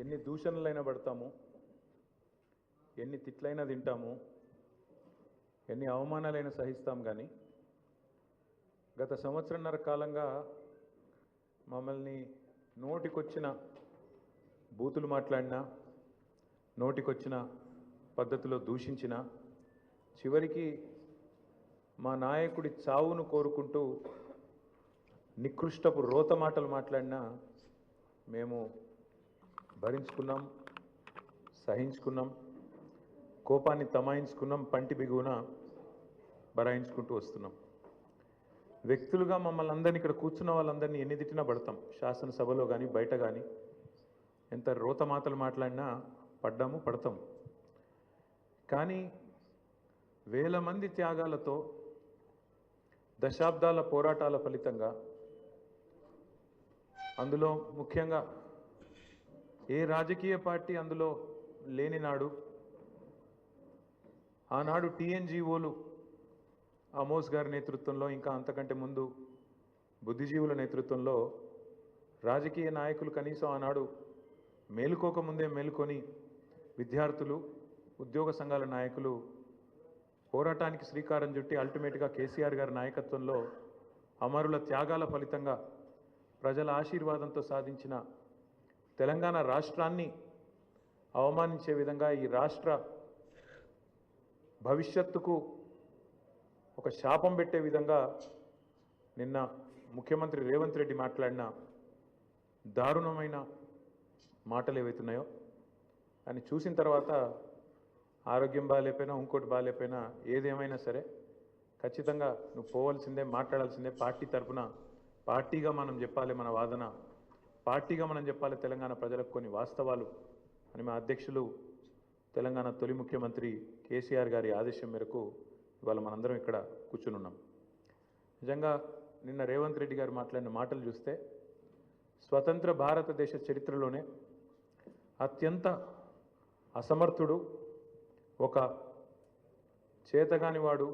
ఎన్ని దూషణలైనా పడతాము, ఎన్ని తిట్లైనా తింటాము, ఎన్ని అవమానాలైనా సహిస్తాం. కానీ గత సంవత్సరంన్నర కాలంగా మమ్మల్ని నోటికొచ్చిన బూతులు మాట్లాడినా, నోటికొచ్చిన పద్ధతిలో దూషించిన, చివరికి మా నాయకుడి చావును కోరుకుంటూ నికృష్టపు రోత మాటలు మాట్లాడినా మేము భరించుకున్నాం, సహించుకున్నాం, కోపాన్ని తమాయించుకున్నాం, పంటి బిగువున బరాయించుకుంటూ వస్తున్నాం. వ్యక్తులుగా మమ్మల్ని అందరినీ ఇక్కడ కూర్చున్న వాళ్ళందరినీ ఎన్ని తిట్టినా పడతాం. శాసనసభలో కానీ బయట కానీ ఎంత రోత మాటలు మాట్లాడినా పడ్డాము, పడతాం. కానీ వేల మంది త్యాగాలతో దశాబ్దాల పోరాటాల ఫలితంగా, అందులో ముఖ్యంగా ఏ రాజకీయ పార్టీ అందులో లేని నాడు, ఆనాడు టీఎన్జీఓలు అమోస్ గారి నేతృత్వంలో, ఇంకా అంతకంటే ముందు బుద్ధిజీవుల నేతృత్వంలో రాజకీయ నాయకులు కనీసం ఆనాడు మేలుకోకముందే మేలుకొని విద్యార్థులు, ఉద్యోగ సంఘాల నాయకులు పోరాటానికి శ్రీకారం చుట్టి అల్టిమేట్గా కేసీఆర్ గారి నాయకత్వంలో అమరుల త్యాగాల ఫలితంగా ప్రజల ఆశీర్వాదంతో సాధించిన తెలంగాణ రాష్ట్రాన్ని అవమానించే విధంగా, ఈ రాష్ట్ర భవిష్యత్తుకు ఒక శాపం పెట్టే విధంగా నిన్న ముఖ్యమంత్రి రేవంత్ రెడ్డి మాట్లాడిన దారుణమైన మాటలు ఏవైతున్నాయో అని చూసిన తర్వాత ఆరోగ్యం బాగాలేకపోయినా, ఇంకోటి బాగాలేకపోయినా, ఏదేమైనా సరే ఖచ్చితంగా నువ్వు పోవాల్సిందే, మాట్లాడాల్సిందే. పార్టీ తరఫున పార్టీగా మనం చెప్పాలి మన వాదన, పార్టీగా మనం చెప్పాలి తెలంగాణ ప్రజలకు కొన్ని వాస్తవాలు అని మా అధ్యక్షులు, తెలంగాణ తొలి ముఖ్యమంత్రి కేసీఆర్ గారి ఆదేశం మేరకు ఇవాళ మనందరం ఇక్కడ కూర్చుని ఉన్నాం. నిజంగా నిన్న రేవంత్ రెడ్డి గారు మాట్లాడిన మాటలు చూస్తే స్వతంత్ర భారతదేశ చరిత్రలోనే అత్యంత అసమర్థుడు, ఒక చేతగానివాడు,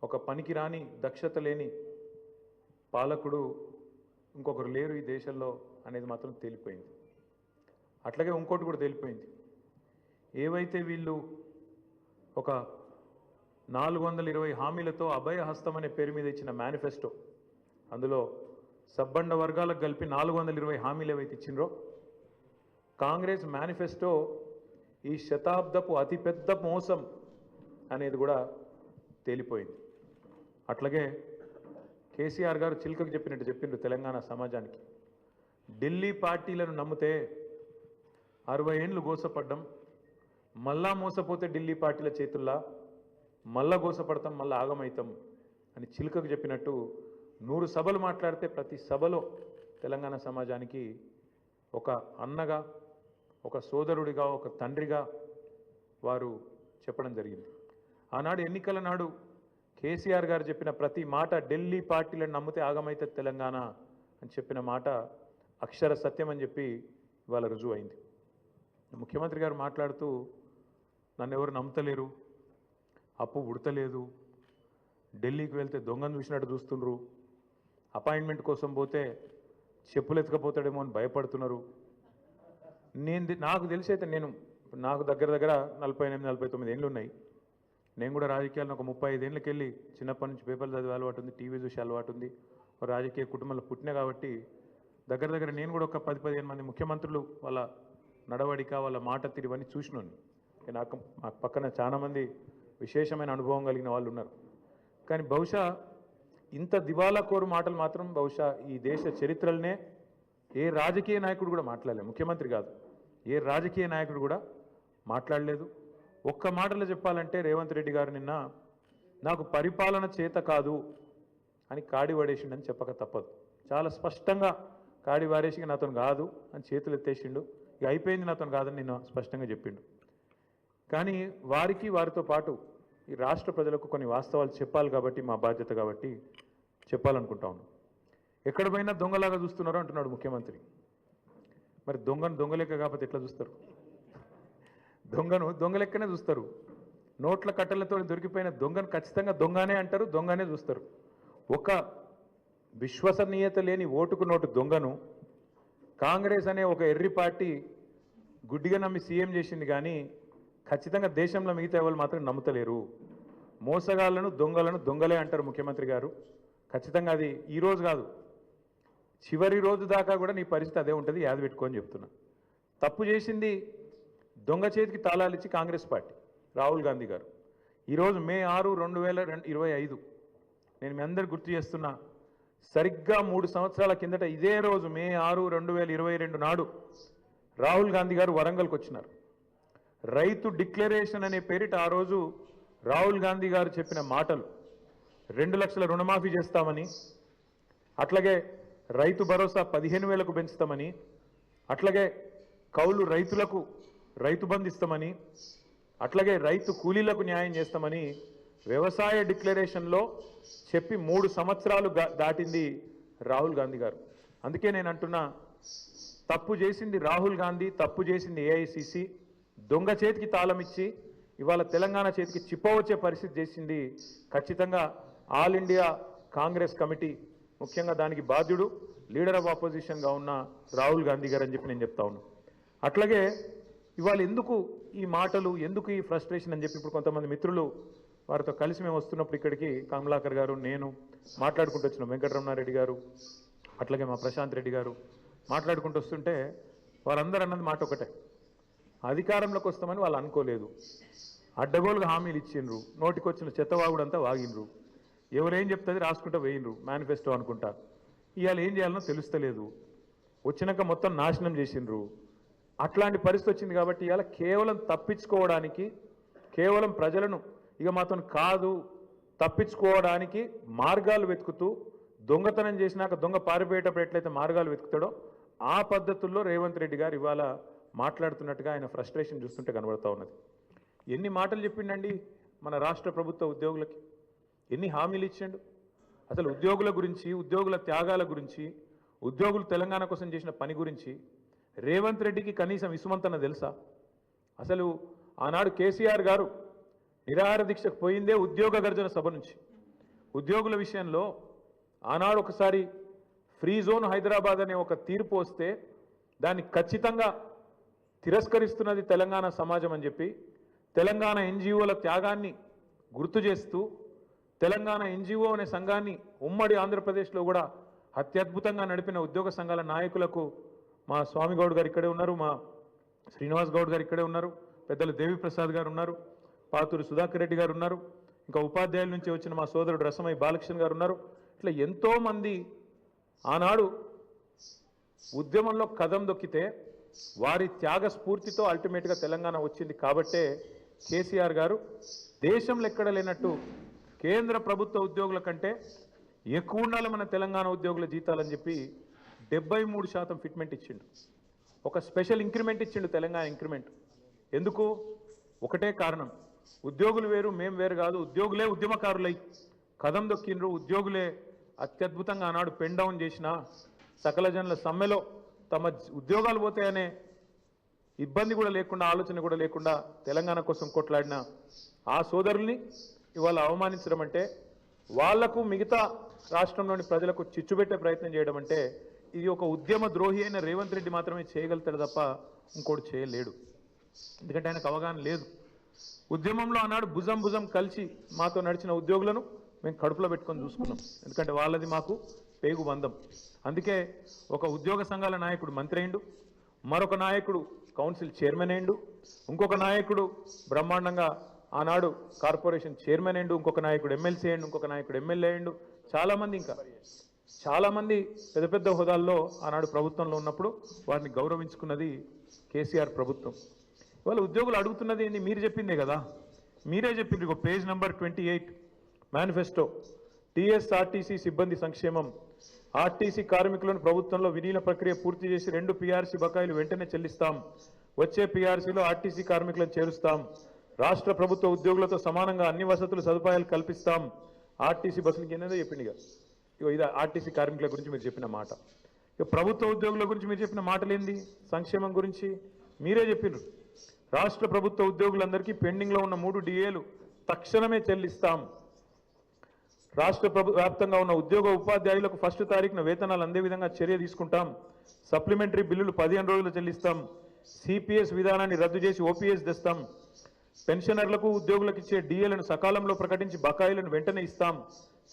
ఒక పనికిరాని దక్షత లేని పాలకుడు ఇంకొకరు లేరు ఈ దేశంలో అనేది మాత్రం తేలిపోయింది. అట్లాగే ఇంకోటి కూడా తేలిపోయింది. ఏవైతే వీళ్ళు ఒక 420 హామీలతో అభయ హస్తం అనే పేరు మీద ఇచ్చిన మేనిఫెస్టో, అందులో సబ్బండ వర్గాలకు కలిపి 420 హామీలు ఏవైతే ఇచ్చినరో, కాంగ్రెస్ మేనిఫెస్టో ఈ శతాబ్దపు అతిపెద్ద మోసం అనేది కూడా తేలిపోయింది. అట్లాగే కేసీఆర్ గారు చిలుకకు చెప్పినట్టు చెప్పిండ్రు తెలంగాణ సమాజానికి. ఢిల్లీ పార్టీలను నమ్మితే 60 ఏండ్లు గోసపడ్డం, మళ్ళా మోసపోతే ఢిల్లీ పార్టీల చేతుల్లా మళ్ళా గోసపడతాం, మళ్ళా ఆగమవుతాం అని చిలుకకు చెప్పినట్టు 100 సభలు మాట్లాడితే ప్రతి సభలో తెలంగాణ సమాజానికి ఒక అన్నగా, ఒక సోదరుడిగా, ఒక తండ్రిగా వారు చెప్పడం జరిగింది. ఆనాడు ఎన్నికల నాడు కేసీఆర్ గారు చెప్పిన ప్రతి మాట, ఢిల్లీ పార్టీలను నమ్మితే ఆగమైతే తెలంగాణ అని చెప్పిన మాట అక్షర సత్యం అని చెప్పి ఇవాళ రుజువు అయింది. ముఖ్యమంత్రి గారు మాట్లాడుతూ నన్ను ఎవరు నమ్ముతలేరు, అప్పు ఉడతలేదు, ఢిల్లీకి వెళ్తే దొంగను చూసినట్టు చూస్తుండ్రు, అపాయింట్మెంట్ కోసం పోతే చెప్పులు ఎత్తుకపోతాడేమో అని భయపడుతున్నారు. నాకు తెలిసైతే నాకు దగ్గర 48-49 ఏళ్ళు ఉన్నాయి. నేను కూడా రాజకీయాలను ఒక 35 ఏళ్ళకి వెళ్ళి చిన్నప్పటి నుంచి పేపర్లు చదివే అలవాటు ఉంది, టీవీ చూసే అలవాటు ఉంది, రాజకీయ కుటుంబంలో పుట్టినా కాబట్టి దగ్గర నేను కూడా ఒక 10-15 మంది ముఖ్యమంత్రులు వాళ్ళ నడవడిక, వాళ్ళ మాట తీరువని చూసినాను. నాకు పక్కన చాలామంది విశేషమైన అనుభవం కలిగిన వాళ్ళు ఉన్నారు. కానీ బహుశా ఇంత దివాలా కోరు మాటలు మాత్రం బహుశా ఈ దేశ చరిత్రలనే ఏ రాజకీయ నాయకుడు కూడా మాట్లాడలేదు. ముఖ్యమంత్రి కాదు, ఏ రాజకీయ నాయకుడు కూడా మాట్లాడలేదు. ఒక్క మాటలో చెప్పాలంటే రేవంత్ రెడ్డి గారు నిన్న నాకు పరిపాలన చేత కాదు అని కాడి పడేసిండని చెప్పక తప్పదు. చాలా స్పష్టంగా కాడి వారేసి నాతో కాదు అని చేతులు ఎత్తేసిండు. ఇక అయిపోయింది, నాతో కాదని నిన్న స్పష్టంగా చెప్పిండు. కానీ వారితో పాటు ఈ రాష్ట్ర ప్రజలకు కొన్ని వాస్తవాలు చెప్పాలి కాబట్టి, మా బాధ్యత కాబట్టి చెప్పాలనుకుంటా ఉన్నాం. ఎక్కడ పోయినా దొంగలాగా చూస్తున్నారో అంటున్నాడు ముఖ్యమంత్రి. మరి దొంగలెక్క కాకపోతే ఎట్లా చూస్తారు? దొంగలెక్కనే చూస్తారు. నోట్ల కట్టలతో దొరికిపోయిన దొంగను ఖచ్చితంగా దొంగనే అంటారు, దొంగనే చూస్తారు. ఒక విశ్వసనీయత లేని ఓటుకు నోటు దొంగను కాంగ్రెస్ అనే ఒక ఎర్రి పార్టీ గుడ్డిగా నమ్మి సీఎం చేసింది కానీ ఖచ్చితంగా దేశంలో మిగతా ఎవరు మాత్రం నమ్ముతలేరు. మోసగాళ్లను దొంగలను దొంగలే అంటారు ముఖ్యమంత్రి గారు. ఖచ్చితంగా అది ఈ రోజు కాదు, చివరి రోజు దాకా కూడా నీ పరిస్థితి అదే ఉంటుంది, యాద పెట్టుకొని చెప్తున్నా. తప్పు చేసింది దొంగ చేతికి తాళాలు ఇచ్చి కాంగ్రెస్ పార్టీ రాహుల్ గాంధీ గారు. ఈరోజు మే 6, 2025 నేను మీ అందరు గుర్తు చేస్తున్నా, సరిగ్గా 3 సంవత్సరాల కిందట ఇదే రోజు మే 6, 2022 నాడు రాహుల్ గాంధీ గారు వరంగల్కి వచ్చినారు. రైతు డిక్లరేషన్ అనే పేరిట ఆ రోజు రాహుల్ గాంధీ గారు చెప్పిన మాటలు 2 లక్షల రుణమాఫీ చేస్తామని, అట్లాగే రైతు భరోసా 15,000కు పెంచుతామని, అట్లాగే కౌలు రైతులకు రైతు బంధు ఇస్తామని, అట్లాగే రైతు కూలీలకు న్యాయం చేస్తామని వ్యవసాయ డిక్లరేషన్లో చెప్పి 3 సంవత్సరాలు దాటింది రాహుల్ గాంధీ గారు. అందుకే నేను అంటున్నా, తప్పు చేసింది రాహుల్ గాంధీ, తప్పు చేసింది ఏఐసిసి. దొంగ చేతికి తాళం ఇచ్చి ఇవాళ తెలంగాణ చేతికి చిప్పవచ్చే పరిస్థితి చేసింది ఖచ్చితంగా ఆల్ ఇండియా కాంగ్రెస్ కమిటీ, ముఖ్యంగా దానికి బాధ్యుడు లీడర్ ఆఫ్ ఆపోజిషన్గా ఉన్న రాహుల్ గాంధీ గారు అని చెప్పి నేను చెప్తా ఉన్నాను. అట్లాగే ఇవాళ ఎందుకు ఈ మాటలు, ఎందుకు ఈ ఫ్రస్ట్రేషన్ అని చెప్పి ఇప్పుడు కొంతమంది మిత్రులు వారితో కలిసి మేము వస్తున్నప్పుడు ఇక్కడికి కమలాకర్ గారు, నేను మాట్లాడుకుంటూ వచ్చినాం, వెంకటరమణారెడ్డి గారు, అట్లాగే మా ప్రశాంత్ రెడ్డి గారు మాట్లాడుకుంటూ వస్తుంటే వారందరూ అన్నది మాట ఒకటే, అధికారంలోకి వస్తామని వాళ్ళు అనుకోలేదు, అడ్డగోలుగా హామీలు ఇచ్చిండ్రు, నోటికొచ్చిన చెత్తవాగుడంతా వాగిండ్రు, ఎవరేం చెప్తుంది రాసుకుంటూ వేయిండ్రు, మేనిఫెస్టో అనుకుంటా. ఇవాళ ఏం చేయాలనో తెలుస్తలేదు, వచ్చినాక మొత్తం నాశనం చేసిండ్రు. అట్లాంటి పరిస్థితి వచ్చింది కాబట్టి ఇవాళ కేవలం తప్పించుకోవడానికి, కేవలం ప్రజలను ఇక మాత్రం కాదు తప్పించుకోవడానికి మార్గాలు వెతుకుతూ, దొంగతనం చేసినాక దొంగ పారిపోయేటప్పుడు ఎట్లయితే మార్గాలు వెతుకుతాడో ఆ పద్ధతుల్లో రేవంత్ రెడ్డి గారు ఇవాళ మాట్లాడుతున్నట్టుగా ఆయన ఫ్రస్ట్రేషన్ చూస్తుంటే కనబడతా ఉన్నది. ఎన్ని మాటలు చెప్పిండండి మన రాష్ట్ర ప్రభుత్వ ఉద్యోగులకి, ఎన్ని హామీలు ఇచ్చిండు. అసలు ఉద్యోగుల గురించి, ఉద్యోగుల త్యాగాల గురించి, ఉద్యోగులు తెలంగాణ కోసం చేసిన పని గురించి రేవంత్ రెడ్డికి కనీసం ఇసుమంతన తెలుసా? అసలు ఆనాడు కేసీఆర్ గారు నిరాహార దీక్షకు పోయిందే ఉద్యోగ గర్జన సభ నుంచి. ఉద్యోగుల విషయంలో ఆనాడు ఒకసారి ఫ్రీ జోన్ హైదరాబాద్ అనే ఒక తీర్పు వస్తే దాన్ని ఖచ్చితంగా తిరస్కరిస్తున్నది తెలంగాణ సమాజం అని చెప్పి తెలంగాణ ఎన్జిఓల త్యాగాన్ని గుర్తు చేస్తూ తెలంగాణ ఎన్జిఓ అనే సంఘాన్ని ఉమ్మడి ఆంధ్రప్రదేశ్లో కూడా అత్యద్భుతంగా నడిపిన ఉద్యోగ సంఘాల నాయకులకు మా స్వామి గౌడ్ గారు ఇక్కడే ఉన్నారు, మా శ్రీనివాస్ గౌడ్ గారు ఇక్కడే ఉన్నారు, పెద్దలు దేవిప్రసాద్ గారు ఉన్నారు, పాతూరి సుధాకర్ రెడ్డి గారు ఉన్నారు, ఇంకా ఉపాధ్యాయుల నుంచి వచ్చిన మా సోదరుడు రసమయ్య బాలకృష్ణ గారు ఉన్నారు. ఇట్లా ఎంతోమంది ఆనాడు ఉద్యమంలో కదం దొక్కితే వారి త్యాగ స్ఫూర్తితో అల్టిమేట్గా తెలంగాణ వచ్చింది. కాబట్టే కేసీఆర్ గారు దేశంలో ఎక్కడ లేనట్టు కేంద్ర ప్రభుత్వ ఉద్యోగుల కంటే ఎక్కువ ఉండాలి మన తెలంగాణ ఉద్యోగుల జీతాలని చెప్పి 73% ఫిట్మెంట్ ఇచ్చిండు. ఒక స్పెషల్ ఇంక్రిమెంట్ ఇచ్చిండు, తెలంగాణ ఇంక్రిమెంట్. ఎందుకు? ఒకటే కారణం, ఉద్యోగులు వేరు మేము వేరు కాదు, ఉద్యోగులే ఉద్యమకారులై కదం దొక్కిండ్రు, ఉద్యోగులే అత్యద్భుతంగా ఆనాడు పెన్ డౌన్ చేసిన సకల జనుల సమ్మెలో తమ ఉద్యోగాలు పోతాయనే ఇబ్బంది కూడా లేకుండా, ఆలోచన కూడా లేకుండా తెలంగాణ కోసం కొట్లాడిన ఆ సోదరుల్ని ఇవాళ అవమానించడం అంటే, వాళ్లకు మిగతా రాష్ట్రంలోని ప్రజలకు చిచ్చుపెట్టే ప్రయత్నం చేయడం అంటే, ఇది ఒక ఉద్యమ ద్రోహి అయిన రేవంత్ రెడ్డి మాత్రమే చేయగలుగుతాడు తప్ప ఇంకోటి చేయలేడు. ఎందుకంటే ఆయనకు అవగాహన లేదు. ఉద్యమంలో ఆనాడు భుజం భుజం కలిసి మాతో నడిచిన ఉద్యోగులను మేము కడుపులో పెట్టుకొని చూసుకున్నాం. ఎందుకంటే వాళ్ళది మాకు పేగు బంధం. అందుకే ఒక ఉద్యోగ సంఘాల నాయకుడు మంత్రి అయిండు, మరొక నాయకుడు కౌన్సిల్ చైర్మన్ అయిండు, ఇంకొక నాయకుడు బ్రహ్మాండంగా ఆనాడు కార్పొరేషన్ చైర్మన్ అయిండు, ఇంకొక నాయకుడు ఎమ్మెల్సీ అయిండు, ఇంకొక నాయకుడు ఎమ్మెల్యే అయిండు, చాలామంది ఇంకా చాలామంది పెద్ద పెద్ద హోదాల్లో ఆనాడు ప్రభుత్వంలో ఉన్నప్పుడు వారిని గౌరవించుకున్నది కేసీఆర్ ప్రభుత్వం. ఇవాళ ఉద్యోగులు అడుగుతున్నది ఏంటి? మీరు చెప్పిందే కదా, మీరే చెప్పింది. ఒక పేజ్ నెంబర్ 28 మేనిఫెస్టో, టీఎస్ఆర్టీసీ సిబ్బంది సంక్షేమం, ఆర్టీసీ కార్మికులను ప్రభుత్వంలో విలీన ప్రక్రియ పూర్తి చేసి 2 పీఆర్సీ బకాయిలు వెంటనే చెల్లిస్తాం, వచ్చే పీఆర్సీలో ఆర్టీసీ కార్మికులను చేరుస్తాం, రాష్ట్ర ప్రభుత్వ ఉద్యోగులతో సమానంగా అన్ని వసతులు సదుపాయాలు కల్పిస్తాం, ఆర్టీసీ బస్సులకి ఏందో చెప్పింది కదా. ఇగో ఇది ఆర్టీసీ కార్మికుల గురించి మీరు చెప్పిన మాట. ఇక ప్రభుత్వ ఉద్యోగుల గురించి మీరు చెప్పిన మాటలేంది? సంక్షేమం గురించి మీరే చెప్పినారు. రాష్ట్ర ప్రభుత్వ ఉద్యోగులందరికీ పెండింగ్లో ఉన్న 3 డిఏలు తక్షణమే చెల్లిస్తాం, రాష్ట్ర వ్యాప్తంగా ఉన్న ఉద్యోగ ఉపాధ్యాయులకు 1వ తారీఖున వేతనాలు అందే విధంగా చర్య తీసుకుంటాం, సప్లిమెంటరీ బిల్లులు 15 రోజులు చెల్లిస్తాం, సిపిఎస్ విధానాన్ని రద్దు చేసి ఓపీఎస్ తెస్తాం, పెన్షనర్లకు ఉద్యోగులకు ఇచ్చే డిఏలను సకాలంలో ప్రకటించి బకాయిలను వెంటనే ఇస్తాం,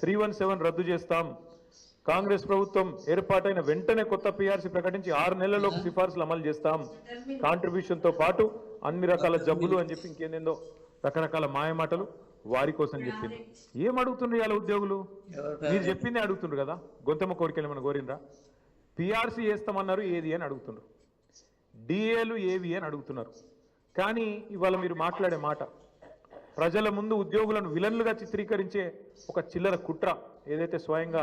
317 రద్దు చేస్తాం, కాంగ్రెస్ ప్రభుత్వం ఏర్పాటైన వెంటనే కొత్త పీఆర్సీ ప్రకటించి 6 నెలల్లోపు సిఫార్సులు అమలు చేస్తాం, కాంట్రిబ్యూషన్తో పాటు అన్ని రకాల జబ్బులు అని చెప్పి ఇంకేందేందో రకరకాల మాయమాటలు వారి కోసం చెప్పింది. ఏం అడుగుతుండ్రు ఇవాళ ఉద్యోగులు? మీరు చెప్పిందే అడుగుతుండ్రు కదా, గొంతెమ్మ కోరికలు ఏమైనా కోరిండ్రా? పీఆర్సీ చేస్తామన్నారు, ఏది అని అడుగుతుండ్రు, డిఏలు ఏవి అని అడుగుతున్నారు. కానీ ఇవాళ మీరు మాట్లాడే మాట ప్రజల ముందు ఉద్యోగులను విలన్లుగా చిత్రీకరించే ఒక చిల్లర కుట్ర ఏదైతే స్వయంగా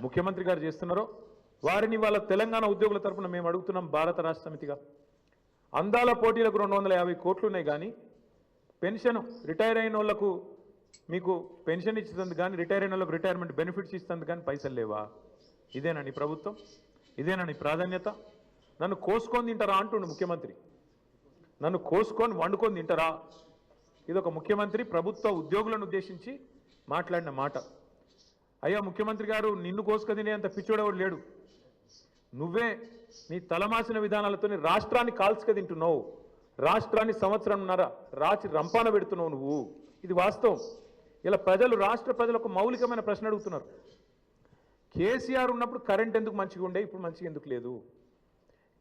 ముఖ్యమంత్రి గారు చేస్తున్నారో వారిని వాళ్ళ తెలంగాణ ఉద్యోగుల తరఫున మేము అడుగుతున్నాం. భారత రాష్ట్ర సమితిగా అందాల పోటీలకు 250 కోట్లు ఉన్నాయి, కానీ పెన్షన్ రిటైర్ అయిన వాళ్ళకు మీకు పెన్షన్ ఇస్తుంది కానీ రిటైర్ అయిన వాళ్ళకు రిటైర్మెంట్ బెనిఫిట్స్ ఇస్తుంది కానీ పైసలు లేవా? ఇదేనా నీ ప్రభుత్వం? ఇదేనా నీ ప్రాధాన్యత? నన్ను కోసుకొని తింటారా అంటుండు ముఖ్యమంత్రి. నన్ను కోసుకొని వండుకొని తింటారా? ఇది ఒక ముఖ్యమంత్రి ప్రభుత్వ ఉద్యోగులను ఉద్దేశించి మాట్లాడిన మాట. అయ్యా ముఖ్యమంత్రి గారు, నిన్ను కోసుక తినేంత పిచ్చోడెవడు లేడు. నువ్వే నీ తలమాసిన విధానాలతో రాష్ట్రాన్ని కాల్చుక తింటున్నావు, రాష్ట్రాన్ని సంవత్సరంన్నర రాచి రంపాన పెడుతున్నావు నువ్వు. ఇది వాస్తవం. ఇలా ప్రజలు, రాష్ట్ర ప్రజలు ఒక మౌలికమైన ప్రశ్న అడుగుతున్నారు. కేసీఆర్ ఉన్నప్పుడు కరెంట్ ఎందుకు మంచిగా ఉండే, ఇప్పుడు మంచిగా ఎందుకు లేదు?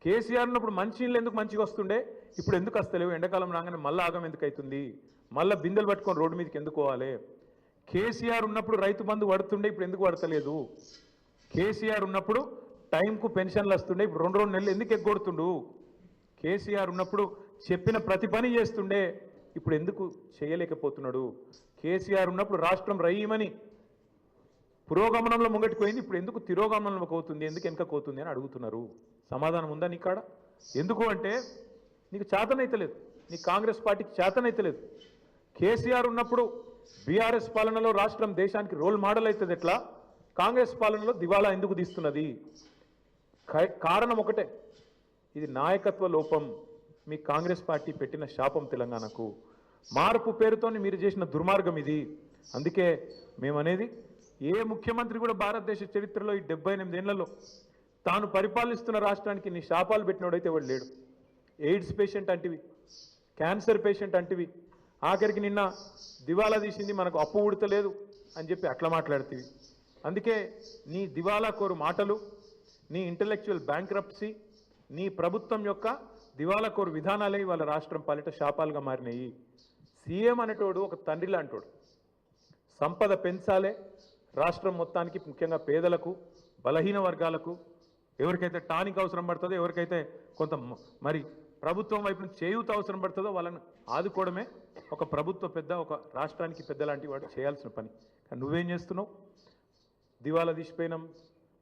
కేసీఆర్ ఉన్నప్పుడు మంచినీళ్ళు ఎందుకు మంచిగా వస్తుండే, ఇప్పుడు ఎందుకు వస్తలేవు? ఎండాకాలం రాగానే మళ్ళీ ఆగం ఎందుకు అవుతుంది? మళ్ళీ బిందెలు పట్టుకొని రోడ్డు మీదకి ఎందుకు పోవాలి? కేసీఆర్ ఉన్నప్పుడు రైతు బంధు పడుతుండే, ఇప్పుడు ఎందుకు పడతలేదు? కేసీఆర్ ఉన్నప్పుడు టైంకు పెన్షన్లు వస్తుండే, ఇప్పుడు 2 నెలలు ఎందుకు ఎగ్గొడుతుండు? కేసీఆర్ ఉన్నప్పుడు చెప్పిన ప్రతి పని చేస్తుండే, ఇప్పుడు ఎందుకు చేయలేకపోతున్నాడు? కేసీఆర్ ఉన్నప్పుడు రాష్ట్రం రయ్యమని పురోగమనంలో ముంగటిపోయింది, ఇప్పుడు ఎందుకు తిరోగమనంలోకి అవుతుంది, ఎందుకు వెనకపోతుంది అని అడుగుతున్నారు. సమాధానం ఉందా నీ కాడ? ఎందుకు అంటే నీకు చేతనైతలేదు, నీ కాంగ్రెస్ పార్టీకి చేతనైతలేదు. కేసీఆర్ ఉన్నప్పుడు బీఆర్ఎస్ పాలనలో రాష్ట్రం దేశానికి రోల్ మోడల్ అవుతుంది, ఎట్లా కాంగ్రెస్ పాలనలో దివాలా ఎందుకు తీస్తున్నది? కారణం ఒకటే, ఇది నాయకత్వ లోపం. మీ కాంగ్రెస్ పార్టీ పెట్టిన శాపం తెలంగాణకు. మార్పు పేరుతో మీరు చేసిన దుర్మార్గం ఇది. అందుకే మేమనేది, ఏ ముఖ్యమంత్రి కూడా భారతదేశ చరిత్రలో ఈ 78 ఏళ్లలో తాను పరిపాలిస్తున్న రాష్ట్రానికి నీ శాపాలు పెట్టినోడైతే వాడు లేడు. ఎయిడ్స్ పేషెంట్ అంటివి, క్యాన్సర్ పేషెంట్ అంటివి, ఆఖరికి నిన్న దివాలా తీసింది మనకు అప్పు ఉడతలేదు అని చెప్పి అట్లా మాట్లాడుతీవి. అందుకే నీ దివాలా కోరు మాటలు, నీ ఇంటలెక్చువల్ బ్యాంక్రప్సీ, నీ ప్రభుత్వం యొక్క దివాలా కోరు విధానాలే వాళ్ళ రాష్ట్రం పాలిట శాపాలుగా మారినాయి. సీఎం అనేటోడు ఒక తండ్రి లాంటోడు. సంపద పెంచాలే రాష్ట్రం మొత్తానికి, ముఖ్యంగా పేదలకు, బలహీన వర్గాలకు, ఎవరికైతే టానిక్ అవసరం పడుతుందో, ఎవరికైతే కొంత మరి ప్రభుత్వం వైపు నుంచి చేయూత అవసరం పడుతుందో వాళ్ళని ఆదుకోవడమే ఒక ప్రభుత్వ పెద్ద, ఒక రాష్ట్రానికి పెద్ద లాంటి వాడు చేయాల్సిన పని. కానీ నువ్వేం చేస్తున్నావు? దివాలా తీసిపోయినాం,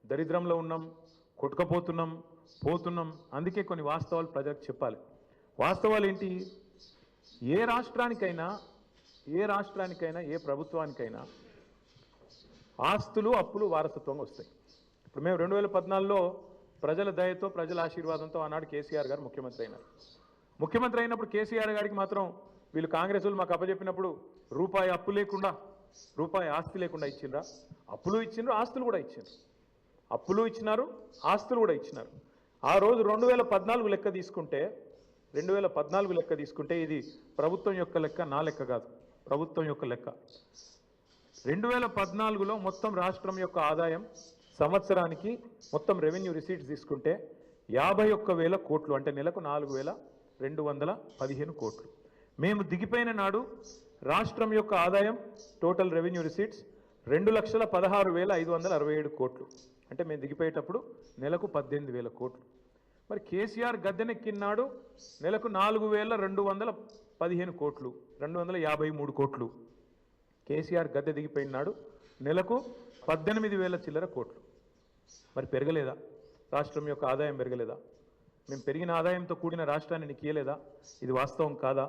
దరిద్రంలో ఉన్నాం, కొట్టుకపోతున్నాం, పోతున్నాం. అందుకే కొన్ని వాస్తవాలు ప్రజలకు చెప్పాలి. వాస్తవాలు ఏంటి? ఏ రాష్ట్రానికైనా, ఏ ప్రభుత్వానికైనా ఆస్తులు, అప్పులు వారసత్వంగా వస్తాయి. ఇప్పుడు మేము 2014లో ప్రజల దయతో, ప్రజల ఆశీర్వాదంతో ఆనాడు కేసీఆర్ గారు ముఖ్యమంత్రి అయినారు. ముఖ్యమంత్రి అయినప్పుడు కేసీఆర్ గారికి మాత్రం వీళ్ళు కాంగ్రెస్ వాళ్ళు మాకు అప్పచెప్పినప్పుడు రూపాయి అప్పు లేకుండా, రూపాయి ఆస్తి లేకుండా ఇచ్చిండ్రా? అప్పులు ఇచ్చిండ్రు, ఆస్తులు కూడా ఇచ్చిండ్రు. అప్పులు ఇచ్చినారు, ఆస్తులు కూడా ఇచ్చినారు. ఆ రోజు 2014 లెక్క తీసుకుంటే, 2014 లెక్క తీసుకుంటే, ఇది ప్రభుత్వం యొక్క లెక్క, నా లెక్క కాదు, ప్రభుత్వం యొక్క లెక్క. 2014లో మొత్తం రాష్ట్రం యొక్క ఆదాయం సంవత్సరానికి మొత్తం రెవెన్యూ రిసీట్స్ తీసుకుంటే 51,000 కోట్లు, అంటే నెలకు 4,215 కోట్లు. మేము దిగిపోయిన నాడు రాష్ట్రం యొక్క ఆదాయం టోటల్ రెవెన్యూ రిసీట్స్ 2,16,567 కోట్లు. అంటే మేము దిగిపోయేటప్పుడు నెలకు 18,000 కోట్లు. మరి కేసీఆర్ గద్దెనెక్కినాడు నెలకు 4,215 కోట్లు, 253 కోట్లు. కేసీఆర్ గద్దె దిగిపోయినాడు నెలకు 18,000 చిల్లర కోట్లు. మరి పెరగలేదా? రాష్ట్రం యొక్క ఆదాయం పెరగలేదా? మేము పెరిగిన ఆదాయంతో కూడిన రాష్ట్రాన్ని నీకు ఇయ్యలేదా? ఇది వాస్తవం కాదా?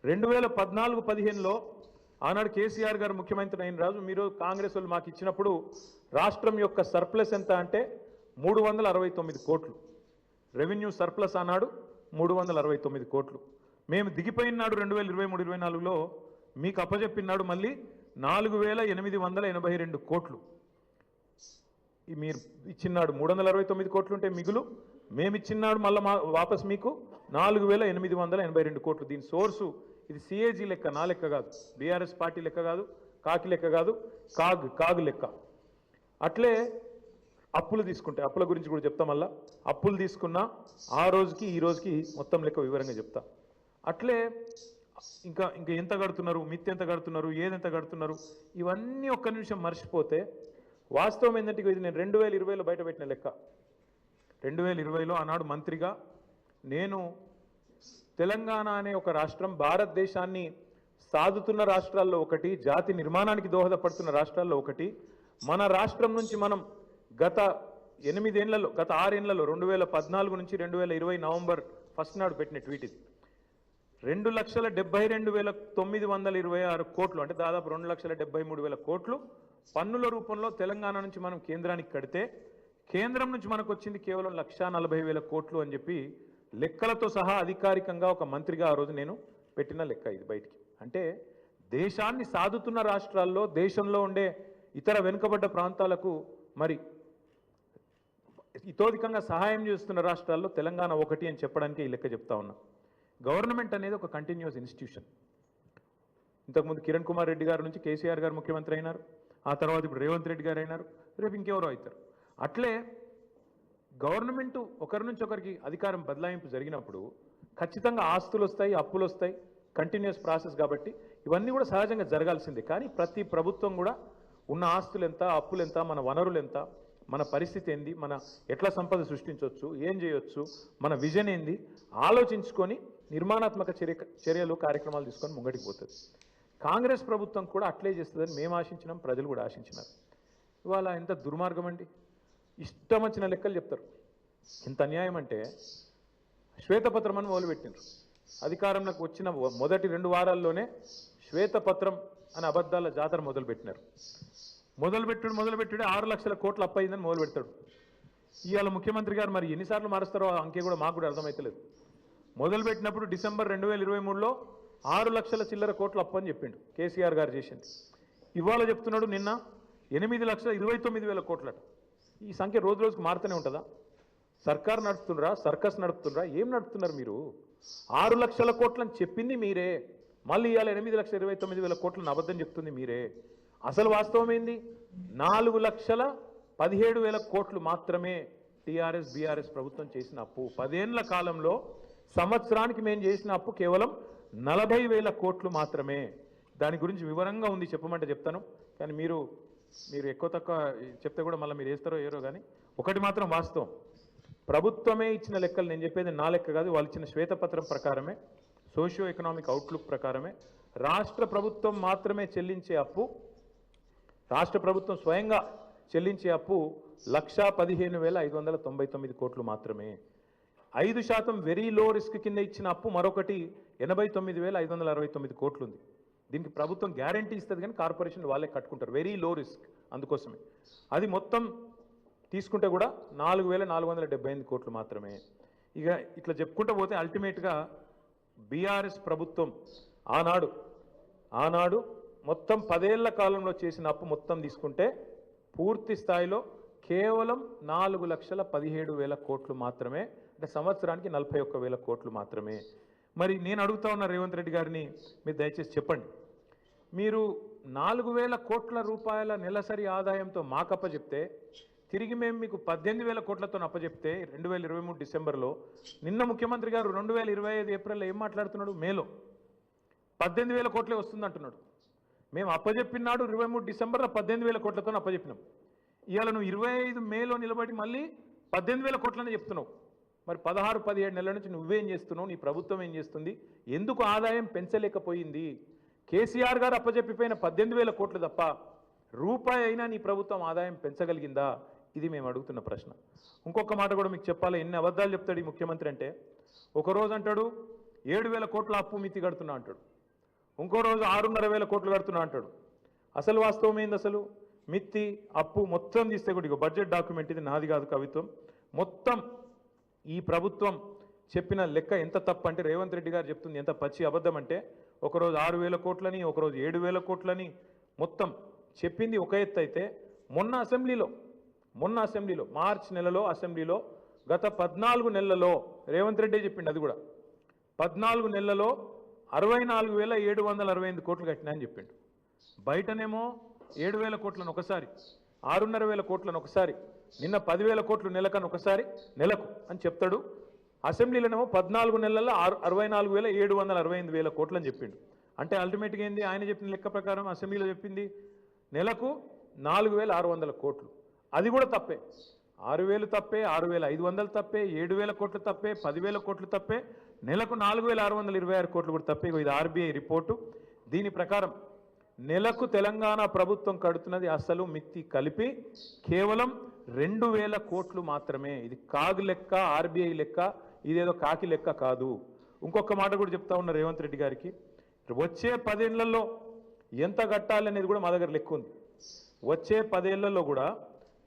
2014-15లో ఆనాడు కేసీఆర్ గారు ముఖ్యమంత్రి అయిన రాజు, మీరు కాంగ్రెస్ వాళ్ళు మాకు ఇచ్చినప్పుడు రాష్ట్రం యొక్క సర్ప్లస్ ఎంత అంటే 369 కోట్లు. రెవెన్యూ సర్ప్లస్ ఆనాడు 369 కోట్లు. మేము దిగిపోయినాడు 2023-24లో మీకు అప్పచెప్పినాడు మళ్ళీ 4,882 కోట్లు. మీరు ఇచ్చినాడు 369 కోట్లు ఉంటే మిగులు, మేము ఇచ్చినాడు మళ్ళీ వాపస్ మీకు 4882 కోట్లు. దీని సోర్సు ఇది సిఏజీ లెక్క, నా లెక్క కాదు, బీఆర్ఎస్ పార్టీ లెక్క కాదు, కాకి లెక్క కాదు, కాగు లెక్క. అట్లే అప్పులు తీసుకుంటే అప్పుల గురించి కూడా చెప్తా. మళ్ళా అప్పులు తీసుకున్నా ఆ రోజుకి ఈ రోజుకి మొత్తం లెక్క వివరంగా చెప్తా. అట్లే ఇంకా ఇంకా ఎంత కడుతున్నారు, మిత్తి ఎంత కడుతున్నారు, ఏదెంత కడుతున్నారు, ఇవన్నీ ఒక్క నిమిషం మర్చిపోతే వాస్తవం ఏంటంటే ఇది నేను 2020లో బయట పెట్టిన లెక్క. 2020లో ఆనాడు మంత్రిగా నేను తెలంగాణ అనే ఒక రాష్ట్రం భారతదేశాన్ని సాదుతున్న రాష్ట్రాల్లో ఒకటి, జాతి నిర్మాణానికి దోహదపడుతున్న రాష్ట్రాల్లో ఒకటి. మన రాష్ట్రం నుంచి మనం గత 6 ఏళ్లలో 2014 నుంచి 2020 నవంబర్ 1 నాడు పెట్టిన ట్వీట్ ఇది. 2,72,926 కోట్లు, అంటే దాదాపు 2,73,000 కోట్లు పన్నుల రూపంలో తెలంగాణ నుంచి మనం కేంద్రానికి కడితే, కేంద్రం నుంచి మనకు వచ్చింది కేవలం 1,40,000 కోట్లు అని చెప్పి లెక్కలతో సహా అధికారికంగా ఒక మంత్రిగా ఆ రోజు నేను పెట్టిన లెక్క ఇది బయటికి. అంటే దేశాన్ని సాదుతున్న రాష్ట్రాల్లో, దేశంలో ఉండే ఇతర వెనుకబడ్డ ప్రాంతాలకు మరి ఇతోధికంగా సహాయం చేస్తున్న రాష్ట్రాల్లో తెలంగాణ ఒకటి అని చెప్పడానికి ఈ లెక్క చెప్తా ఉన్నా. గవర్నమెంట్ అనేది ఒక కంటిన్యూస్ ఇన్స్టిట్యూషన్. ఇంతకుముందు కిరణ్ కుమార్ రెడ్డి గారి నుంచి కేసీఆర్ గారు ముఖ్యమంత్రి అయినారు, ఆ తర్వాత ఇప్పుడు రేవంత్ రెడ్డి గారు అయినారు, రేపు ఇంకెవరో అవుతారు. అట్లే గవర్నమెంట్ ఒకరి నుంచి ఒకరికి అధికారం బదలాయింపు జరిగినప్పుడు ఖచ్చితంగా ఆస్తులు వస్తాయి, అప్పులు వస్తాయి, కంటిన్యూస్ ప్రాసెస్. కాబట్టి ఇవన్నీ కూడా సహజంగా జరగాల్సిందే. కానీ ప్రతి ప్రభుత్వం కూడా ఉన్న ఆస్తులు ఎంత, అప్పులు ఎంత, మన వనరులు ఎంత, మన పరిస్థితి ఏంది, మన ఎట్లా సంపద సృష్టించవచ్చు, ఏం చేయొచ్చు, మన విజన్ ఏంది ఆలోచించుకొని నిర్మాణాత్మక చర్యలు కార్యక్రమాలు తీసుకొని ముంగడికి పోతుంది. కాంగ్రెస్ ప్రభుత్వం కూడా అట్లే చేస్తుందని మేము ఆశించినాం, ప్రజలు కూడా ఆశించినారు. ఇవాళ ఎంత దుర్మార్గం అండి, ఇష్టం వచ్చిన లెక్కలు చెప్తారు. ఇంత అన్యాయం అంటే శ్వేతపత్రం అని మొదలుపెట్టినారు. అధికారంలోకి వచ్చిన మొదటి 2 వారాల్లోనే శ్వేతపత్రం అని అబద్ధాల జాతర మొదలుపెట్టినారు. మొదలుపెట్టుడు 6 లక్షల కోట్లు అప్పయిందని మొదలు పెడతాడు. ఇవాళ ముఖ్యమంత్రి గారు మరి ఎన్నిసార్లు మారుస్తారో అంకే కూడా మాకు కూడా అర్థమవుతలేదు. మొదలుపెట్టినప్పుడు డిసెంబర్ 2023లో 6 లక్షల చిల్లర కోట్లు అప్పు అని చెప్పిండు, కేసీఆర్ గారు చేసింది. ఇవాళ చెప్తున్నాడు నిన్న 8,29,000 కోట్లట. ఈ సంఖ్య రోజు రోజుకు మారుతూనే ఉంటుందా? సర్కార్ నడుపుతుండ్రా, సర్కస్ నడుపుతుండ్రా, ఏం నడుపుతున్నారు మీరు? 6 లక్షల కోట్లని చెప్పింది మీరే, మళ్ళీ ఇవాళ 8,29,000 కోట్లను అబద్ధం చెప్తుంది మీరే. అసలు వాస్తవం ఏంది? 4,17,000 కోట్లు మాత్రమే టీఆర్ఎస్ బీఆర్ఎస్ ప్రభుత్వం చేసిన అప్పు. 10 ఏళ్ల కాలంలో సంవత్సరానికి మేము చేసిన అప్పు కేవలం 40,000 కోట్లు మాత్రమే. దాని గురించి వివరంగా ఉంది, చెప్పమంటే చెప్తాను. కానీ మీరు ఎక్కువ తక్కువ చెప్తే కూడా మళ్ళీ మీరు వేస్తారో ఏరో. కానీ ఒకటి మాత్రం వాస్తవం, ప్రభుత్వమే ఇచ్చిన లెక్కలు, నేను చెప్పేది నా లెక్క కాదు, వాళ్ళు ఇచ్చిన శ్వేతపత్రం ప్రకారమే, సోషియో ఎకనామిక్ అవుట్లుక్ ప్రకారమే రాష్ట్ర ప్రభుత్వం మాత్రమే చెల్లించే అప్పు, రాష్ట్ర ప్రభుత్వం స్వయంగా చెల్లించే అప్పు 1,15,599 కోట్లు మాత్రమే. 5% వెరీ లో రిస్క్ కింద ఇచ్చిన అప్పు మరొకటి 89,569 కోట్లు ఉంది. దీనికి ప్రభుత్వం గ్యారంటీ ఇస్తుంది కానీ కార్పొరేషన్ వాళ్ళే కట్టుకుంటారు, వెరీ లో రిస్క్. అందుకోసమే అది మొత్తం తీసుకుంటే కూడా 4,478 కోట్లు మాత్రమే. ఇక ఇట్లా చెప్పుకుంటూ పోతే అల్టిమేట్గా బీఆర్ఎస్ ప్రభుత్వం ఆనాడు మొత్తం 10 ఏళ్ల కాలంలో చేసిన అప్పు మొత్తం తీసుకుంటే పూర్తి స్థాయిలో కేవలం 4,17,000 కోట్లు మాత్రమే, అంటే సంవత్సరానికి 41,000 కోట్లు మాత్రమే. మరి నేను అడుగుతా ఉన్న రేవంత్ రెడ్డి గారిని, మీరు దయచేసి చెప్పండి, మీరు 4,000 కోట్ల రూపాయల నెలసరి ఆదాయంతో మాకు అప్పచెప్తే, తిరిగి మేము మీకు 18,000 కోట్లతో అప్పచెప్తే 2023 డిసెంబర్లో, నిన్న ముఖ్యమంత్రి గారు 2025 ఏప్రిల్లో ఏం మాట్లాడుతున్నాడు? మేలో 18,000 కోట్లే వస్తుంది అంటున్నాడు. మేము అప్పచెప్పినాడు 23 డిసెంబర్లో 18,000 కోట్లతో అప్పచెప్పినాం. ఇవాళ నువ్వు 25 మేలో నిలబడి మళ్ళీ 18,000 కోట్లనే చెప్తున్నావు. మరి 16-17 నెలల నుంచి నువ్వేం చేస్తున్నావు, నీ ప్రభుత్వం ఏం చేస్తుంది, ఎందుకు ఆదాయం పెంచలేకపోయింది? కేసీఆర్ గారు అప్పచెప్పిపోయిన 18,000 కోట్లు తప్ప రూపాయి అయినా నీ ప్రభుత్వం ఆదాయం పెంచగలిగిందా? ఇది మేము అడుగుతున్న ప్రశ్న. ఇంకొక మాట కూడా మీకు చెప్పాలి, ఎన్ని అబద్ధాలు చెప్తాడు ఈ ముఖ్యమంత్రి అంటే, ఒకరోజు అంటాడు 7,000 కోట్ల అప్పు మితి కడుతున్నా అంటాడు, ఇంకో రోజు 6,500 కోట్లు కడుతున్నా అంటాడు. అసలు వాస్తవం ఏంది? అసలు మిత్తి అప్పు మొత్తం తీస్తే కూడా బడ్జెట్ డాక్యుమెంట్ ఇది, నాది కాదు కవిత్వం, మొత్తం ఈ ప్రభుత్వం చెప్పిన లెక్క ఎంత తప్పు అంటే, రేవంత్ రెడ్డి గారు చెప్తుంది ఎంత పచ్చి అబద్ధం అంటే, ఒకరోజు 6,000 కోట్లని, ఒకరోజు 7,000 కోట్లని మొత్తం చెప్పింది ఒక ఎత్తు అయితే, మొన్న అసెంబ్లీలో మార్చి నెలలో అసెంబ్లీలో గత 14 నెలలలో రేవంత్ రెడ్డి చెప్పిండు, అది కూడా 14 నెలలలో 64,768 కోట్లు కట్టినా అని చెప్పిండు. బయటనేమో 7,000 కోట్లను ఒకసారి, 6,500 కోట్లను ఒకసారి, నిన్న 10,000 కోట్లు నెలకని ఒకసారి నెలకు అని చెప్తాడు. అసెంబ్లీలోనేమో 14 నెలల్లో 64,768 కోట్లు అని చెప్పిండు. అంటే అల్టిమేట్గా ఏంది, ఆయన చెప్పిన లెక్క ప్రకారం అసెంబ్లీలో చెప్పింది నెలకు 4,600 కోట్లు. అది కూడా తప్పే. 6,000 తప్పే, 6,500 తప్పే, 7,000 కోట్లు తప్పే, 10,000 కోట్లు తప్పే, నెలకు 4,626 కోట్లు కూడా తప్పే. ఇది ఆర్బీఐ రిపోర్టు. దీని ప్రకారం నెలకు తెలంగాణ ప్రభుత్వం కడుతున్నది అసలు మిత్తి కలిపి కేవలం 2,000 కోట్లు మాత్రమే. ఇది కాగు లెక్క, ఆర్బీఐ లెక్క, ఇదేదో కాకి లెక్క కాదు. ఇంకొక మాట కూడా చెప్తా ఉన్నా రేవంత్ రెడ్డి గారికి, వచ్చే 10 ఏళ్లలో ఎంత కట్టాలి అనేది కూడా మా దగ్గర లెక్క ఉంది. వచ్చే 10 ఏళ్లలో కూడా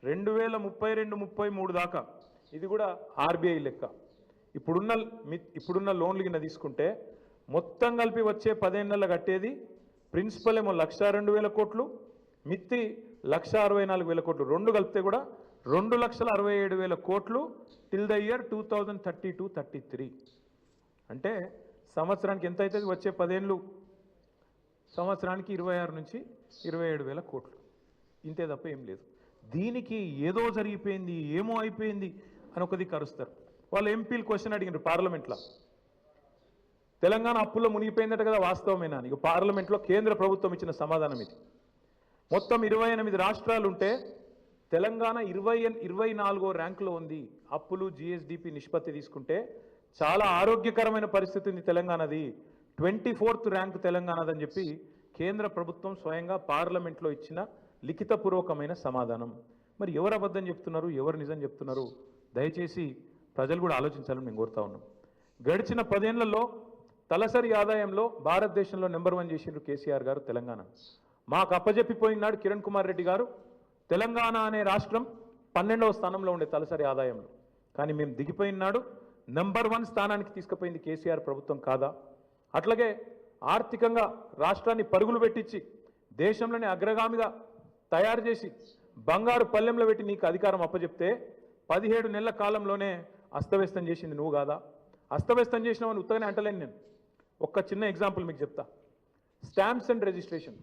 2032-33 దాకా ఇది కూడా ఆర్బీఐ లెక్క. ఇప్పుడున్న లోన్లు కింద తీసుకుంటే మొత్తం కలిపి వచ్చే 10 ఏళ్లలో కట్టేది ప్రిన్సిపల్ ఏమో 1,02,000 కోట్లు, మిత్తి 1,64,000 కోట్లు. రెండు కలిపితే కూడా 2,67,000 కోట్లు టిల్ ద ఇయర్ 2032-33. అంటే సంవత్సరానికి ఎంత అవుతుంది? వచ్చే 10 ఏళ్ళు సంవత్సరానికి 26 నుంచి 27,000 కోట్లు. ఇంతే తప్ప ఏం లేదు. దీనికి ఏదో జరిగిపోయింది, ఏమో అయిపోయింది అని ఒకది కరుస్తారు. వాళ్ళు ఎంపీలు క్వశ్చన్ అడిగినారు పార్లమెంట్లో, తెలంగాణ అప్పుల్లో మునిగిపోయిందట కదా, వాస్తవమేనా? ఇక పార్లమెంట్లో కేంద్ర ప్రభుత్వం ఇచ్చిన సమాధానం ఇది. మొత్తం 28 రాష్ట్రాలు ఉంటే తెలంగాణ 24వ ర్యాంకులో ఉంది. అప్పులు జిఎస్డిపి నిష్పత్తి తీసుకుంటే చాలా ఆరోగ్యకరమైన పరిస్థితి ఉంది తెలంగాణది. 24th ర్యాంక్ తెలంగాణదని చెప్పి కేంద్ర ప్రభుత్వం స్వయంగా పార్లమెంట్లో ఇచ్చిన లిఖితపూర్వకమైన సమాధానం. మరి ఎవరు అబద్ధం చెప్తున్నారు, ఎవరు నిజం చెప్తున్నారు? దయచేసి ప్రజలు కూడా ఆలోచించాలని మేము కోరుతా ఉన్నాం. గడిచిన 10 ఏళ్లలో తలసరి ఆదాయంలో భారతదేశంలో నెంబర్ 1 చేసిండ్రు కేసీఆర్ గారు తెలంగాణ. మాకు అప్పజెప్పిపోయినాడు కిరణ్ కుమార్ రెడ్డి గారు, తెలంగాణ అనే రాష్ట్రం 12వ స్థానంలో ఉండే తలసరి ఆదాయంలో. కానీ మేము దిగిపోయినాడు నెంబర్ 1 స్థానానికి తీసుకుపోయింది కేసీఆర్ ప్రభుత్వం కాదా? అట్లాగే ఆర్థికంగా రాష్ట్రాన్ని పరుగులు పెట్టించి దేశంలోనే అగ్రగామిగా తయారు చేసి బంగారు పల్లెంలో పెట్టి నీకు అధికారం అప్పచెప్తే 17 నెలల కాలంలోనే అస్తవ్యస్తం చేసింది నువ్వు కాదా? అస్తవ్యస్తం చేసినావని ఉత్తగానే అంటలేను నేను. ఒక్క చిన్న ఎగ్జాంపుల్ మీకు చెప్తా. స్టాంప్స్ అండ్ రిజిస్ట్రేషన్